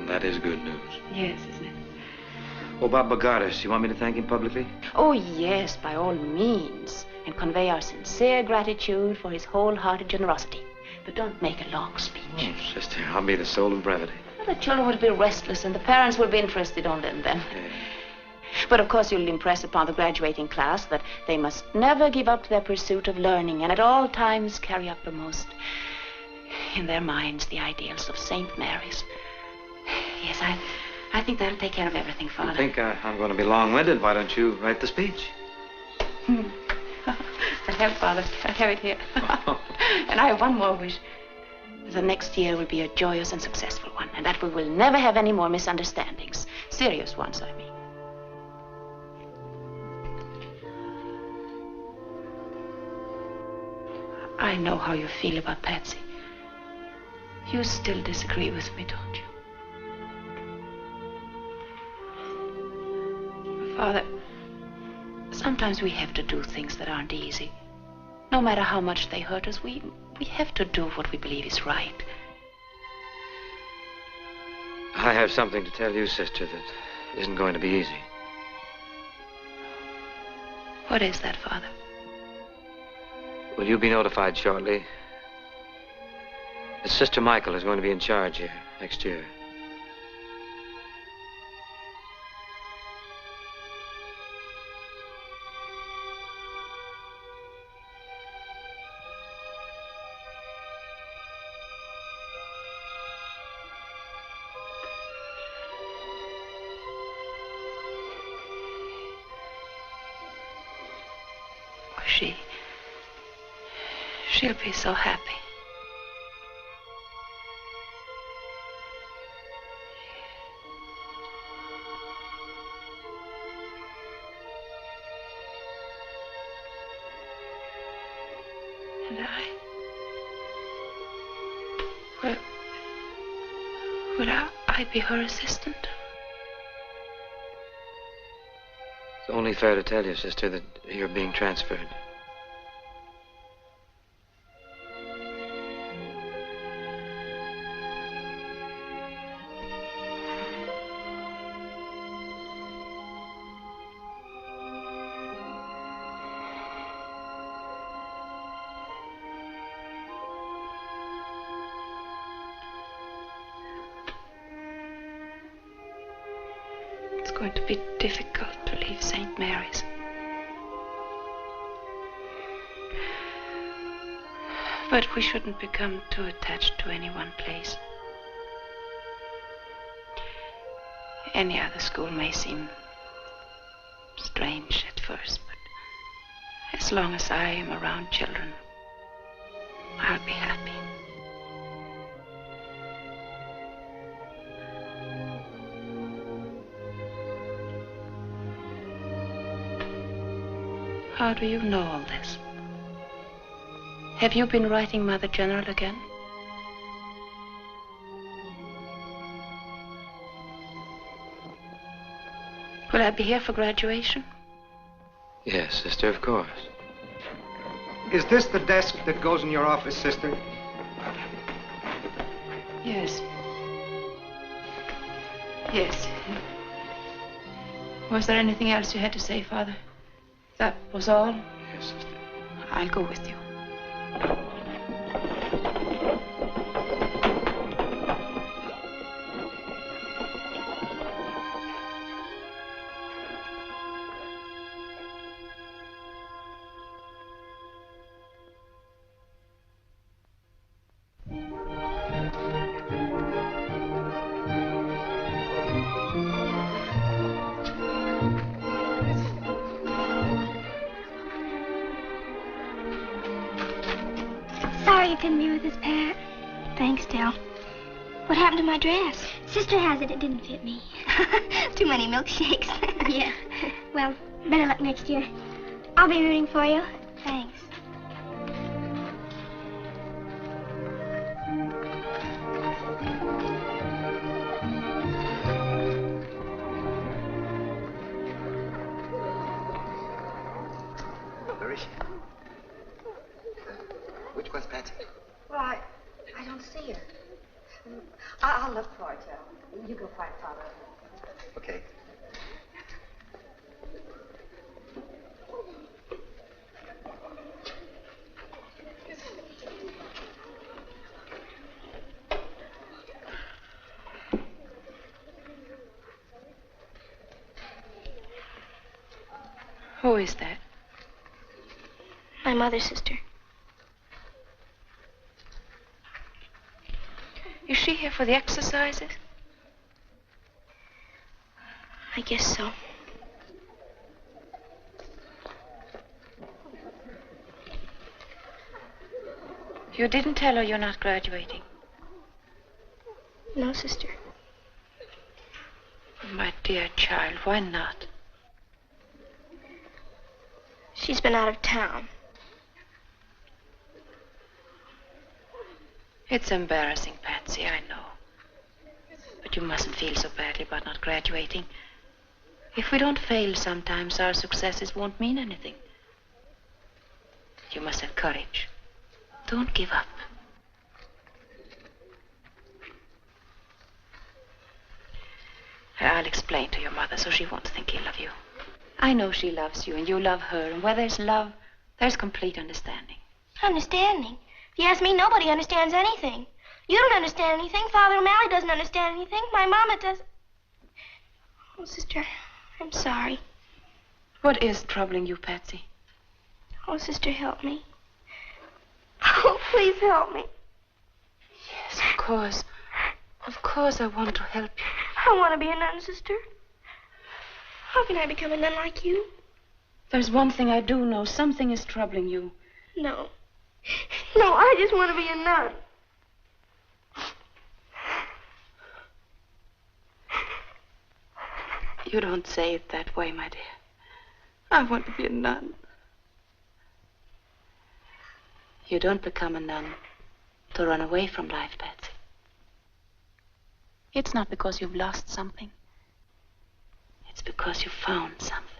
That is good news. Yes, isn't it? Oh, Bob Bogardus, you want me to thank him publicly? Oh, yes, by all means. And convey our sincere gratitude for his wholehearted generosity. But don't make a long speech. Oh, Sister, I'll be the soul of brevity. Well, the children will be restless, and the parents will be interested only in them. Okay. But of course you'll impress upon the graduating class that they must never give up their pursuit of learning, and at all times carry uppermost in their minds the ideals of St. Mary's. Yes, I think that'll take care of everything, Father. I think I'm going to be long-winded. Why don't you write the speech? I have, Father. I have it here. And I have one more wish. The next year will be a joyous and successful one, and that we will never have any more misunderstandings. Serious ones, I mean. I know how you feel about Patsy. You still disagree with me, don't you? Father, sometimes we have to do things that aren't easy. No matter how much they hurt us, we have to do what we believe is right. I have something to tell you, Sister, that isn't going to be easy. What is that, Father? Will you be notified shortly? That Sister Michael is going to be in charge here next year. She'll be so happy. And would I be her assistant? It's only fair to tell you, Sister, that you're being transferred. going to be difficult to leave St. Mary's. But we shouldn't become too attached to any one place. Any other school may seem strange at first, but as long as I am around children, I'll be happy. How do you know all this? Have you been writing Mother General again? Will I be here for graduation? Yes, sister, of course. Is this the desk that goes in your office, sister? Yes. Yes. Was there anything else you had to say, Father? That was all? Yes, sister. I'll go with you. Sorry you couldn't be with us, Pat. Thanks, Del. What happened to my dress? Sister has it. It didn't fit me. Too many milkshakes. Yeah. Well, better luck next year. I'll be rooting for you. Thanks. Where is she? Which one's Patsy? Well, I don't see her. I'll look for her, Joe. You go find Father. Okay. Who is that? My mother's sister. Is she here for the exercises? I guess so. You didn't tell her you're not graduating. No, sister. My dear child, why not? She's been out of town. It's embarrassing, Patsy, I know. But you mustn't feel so badly about not graduating. If we don't fail sometimes, our successes won't mean anything. You must have courage. Don't give up. I'll explain to your mother so she won't think ill of you. I know she loves you and you love her, and where there's love, there's complete understanding. Understanding? If you ask me, nobody understands anything. You don't understand anything. Father O'Malley doesn't understand anything. My mama doesn't. Oh, sister, I'm sorry. What is troubling you, Patsy? Oh, sister, help me. Oh, please help me. Yes, of course. Of course I want to help you. I want to be a nun, sister. How can I become a nun like you? There's one thing I do know. Something is troubling you. No. No, I just want to be a nun. You don't say it that way, my dear. I want to be a nun. You don't become a nun to run away from life, Patsy. It's not because you've lost something. It's because you found something.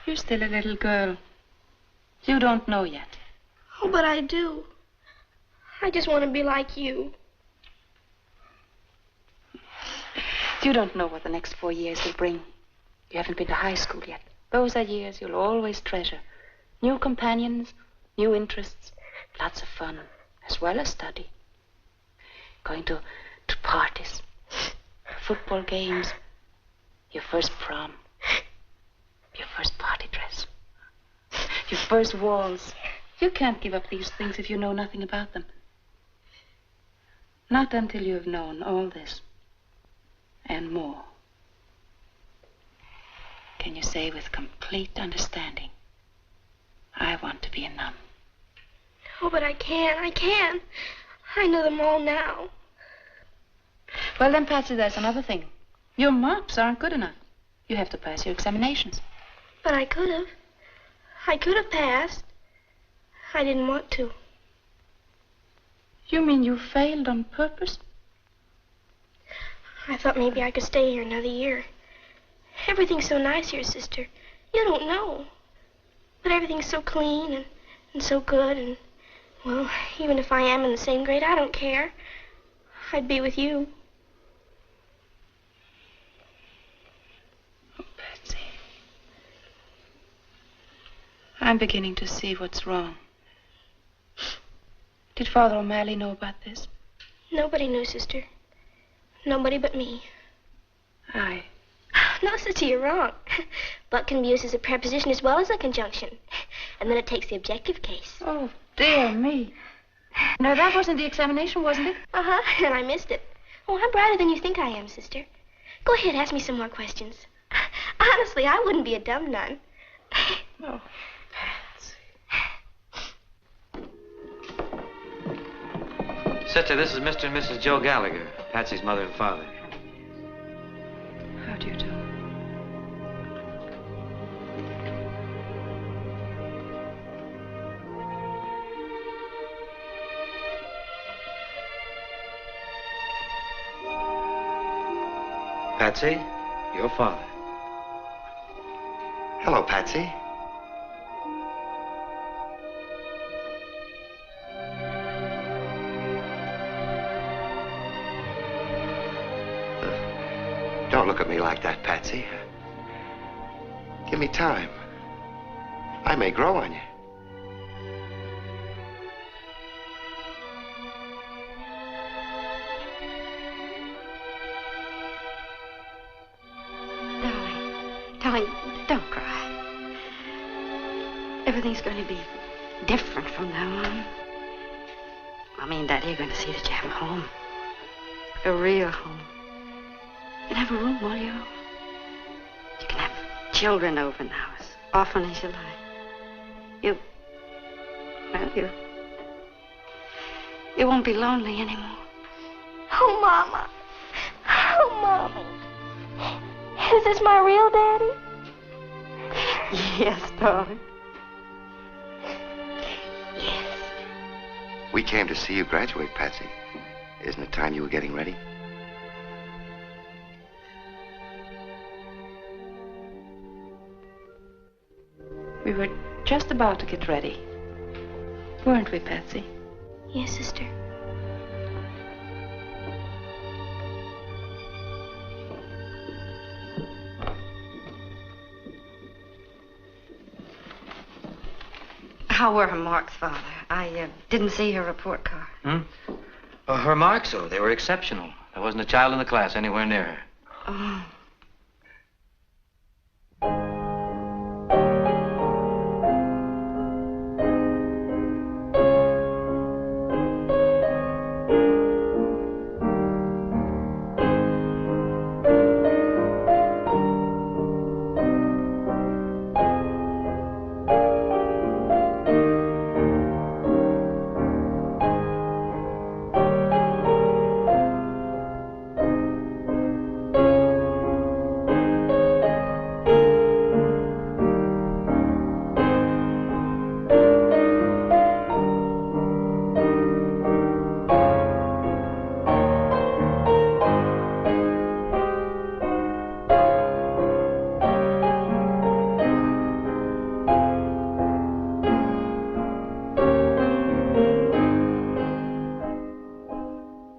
You're still a little girl. You don't know yet. Oh, but I do. I just want to be like you. You don't know what the next 4 years will bring. You haven't been to high school yet. Those are years you'll always treasure. New companions, new interests, lots of fun, as well as study. going to parties, football games, your first prom, your first party dress, your first waltz. You can't give up these things if you know nothing about them. Not until you have known all this and more can you say with complete understanding, I want to be a nun. Oh, but I can. I know them all now. Well, then, Patsy, there's another thing. Your marks aren't good enough. You have to pass your examinations. But I could have. I could have passed. I didn't want to. You mean you failed on purpose? I thought maybe I could stay here another year. Everything's so nice here, sister. You don't know. But everything's so clean and so good and, well, even if I am in the same grade, I don't care. I'd be with you. Oh, Patsy. I'm beginning to see what's wrong. Did Father O'Malley know about this? Nobody knew, sister. Nobody but me. No, sister, you're wrong. But can be used as a preposition as well as a conjunction. And then it takes the objective case. Oh, dear me. No, that wasn't the examination, wasn't it? Uh-huh, and I missed it. Oh, I'm brighter than you think I am, sister. Go ahead, ask me some more questions. Honestly, I wouldn't be a dumb nun. Oh, Sister, this is Mr. and Mrs. Joe Gallagher, Patsy's mother and father. How do you do? Patsy, your father. Hello, Patsy. Don't look at me like that, Patsy. Give me time. I may grow on you. Darling, don't cry. Everything's going to be different from now on. Mommy and Daddy are going to see that you have a home. A real home. You can have a room all your own. You can have children over now as often as you like. You won't be lonely anymore. Oh, Mama. Oh, Mommy. Is this my real daddy? Yes, darling. We came to see you graduate, Patsy. Isn't it time you were getting ready? We were just about to get ready. Weren't we, Patsy? Yes, sister. How were her marks, Father? I didn't see her report card. Her marks, oh, they were exceptional. There wasn't a child in the class anywhere near her. Oh.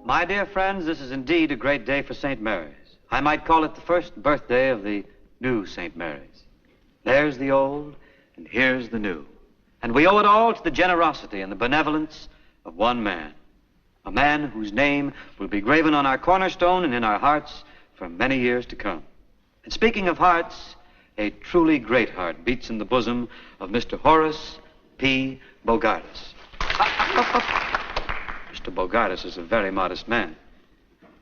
My dear friends, this is indeed a great day for St. Mary's. I might call it the first birthday of the new St. Mary's. There's the old, and here's the new. And we owe it all to the generosity and the benevolence of one man. A man whose name will be graven on our cornerstone and in our hearts for many years to come. And speaking of hearts, a truly great heart beats in the bosom of Mr. Horace P. Bogardus. Mr. Bogardus is a very modest man.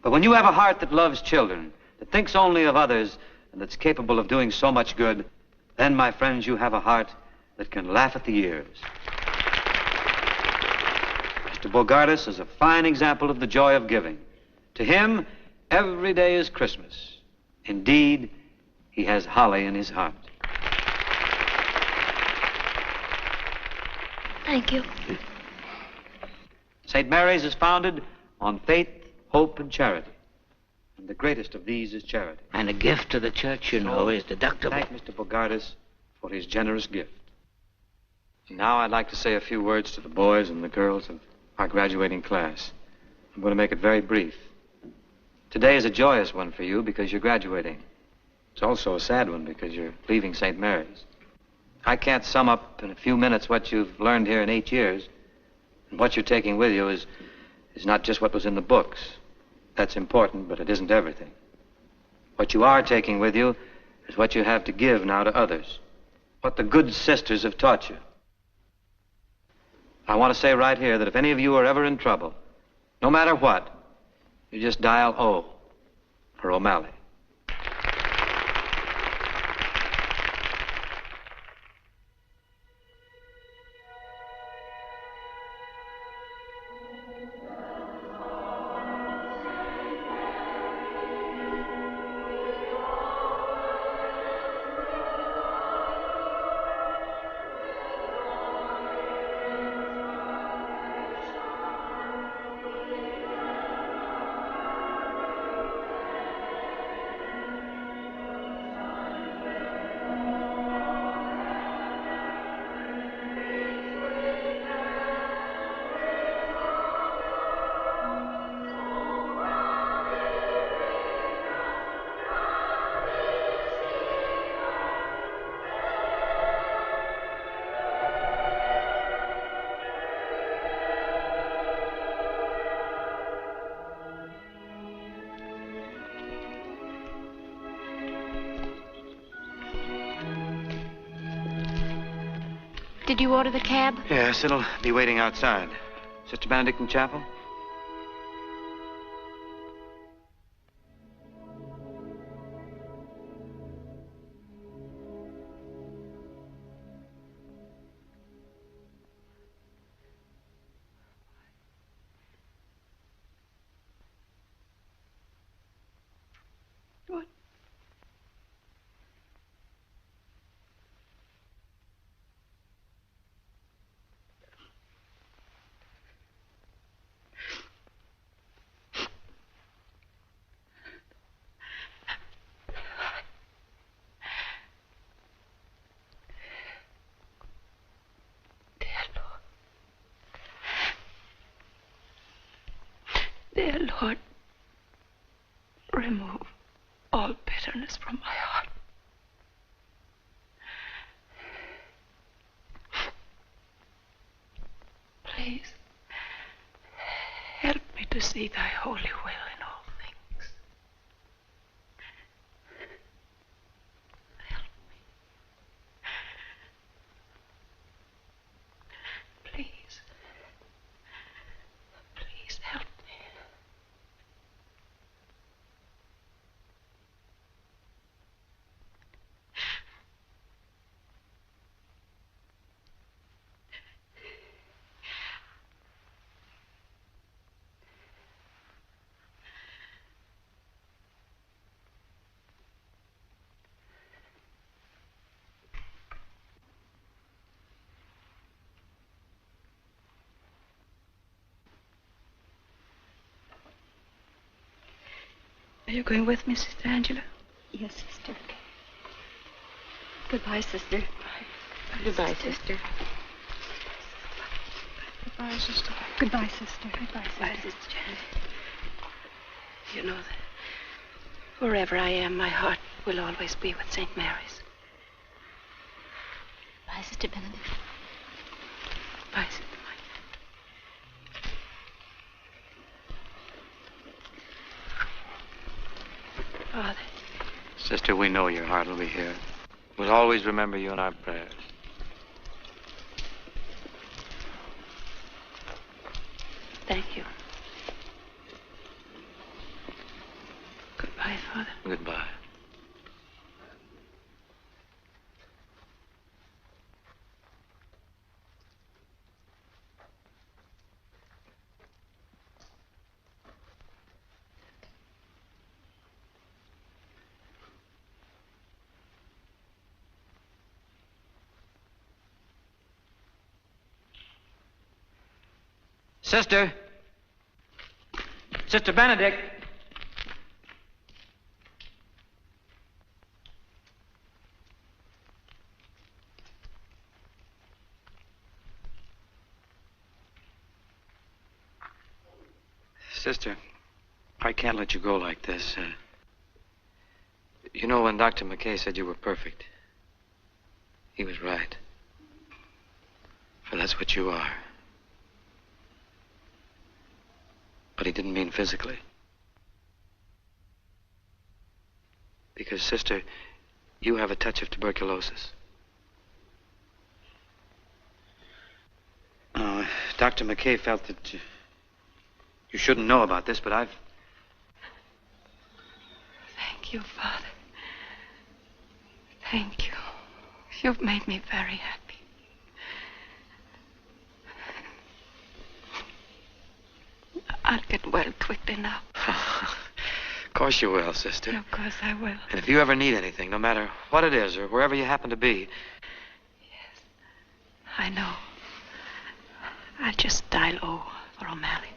But when you have a heart that loves children, that thinks only of others, and that's capable of doing so much good, then, my friends, you have a heart that can laugh at the years. Mr. Bogardus is a fine example of the joy of giving. To him, every day is Christmas. Indeed, he has holly in his heart. Thank you. St. Mary's is founded on faith, hope, and charity. And the greatest of these is charity. And a gift to the church, you know, is deductible. Thank Mr. Bogardus for his generous gift. And now I'd like to say a few words to the boys and the girls of our graduating class. I'm going to make it very brief. Today is a joyous one for you because you're graduating. It's also a sad one because you're leaving St. Mary's. I can't sum up in a few minutes what you've learned here in 8 years. And what you're taking with you is not just what was in the books. That's important, but it isn't everything. What you are taking with you is what you have to give now to others. What the good sisters have taught you. I want to say right here that if any of you are ever in trouble, no matter what, you just dial O for O'Malley. Did you order the cab? Yes, it'll be waiting outside. Sister Benedict in chapel? Dear Lord, remove all bitterness from my heart. Please, help me to see thy holy will in all things. Help me. Please. Please help me. Are you going with me, Sister Angela? Yes, sister. Goodbye, sister. Goodbye, sister. Goodbye, sister. Goodbye, sister. Goodbye, Sister Janet. You know that wherever I am, my heart will always be with St. Mary's. Bye, Sister Benedict. Bye, Sister. Father. Sister, we know your heart will be here. We'll always remember you in our prayers. Thank you. Goodbye, Father. Goodbye. Sister! Sister Benedict! Sister, I can't let you go like this. You know, when Dr. McKay said you were perfect, he was right. For that's what you are. But he didn't mean physically. Because, sister, you have a touch of tuberculosis. Dr. McKay felt that you shouldn't know about this, but I've... Thank you, Father. Thank you. You've made me very happy. I'll get well quickly now. Of course you will, sister. Of course I will. And if you ever need anything, no matter what it is or wherever you happen to be... I know. I'll just dial O for O'Malley.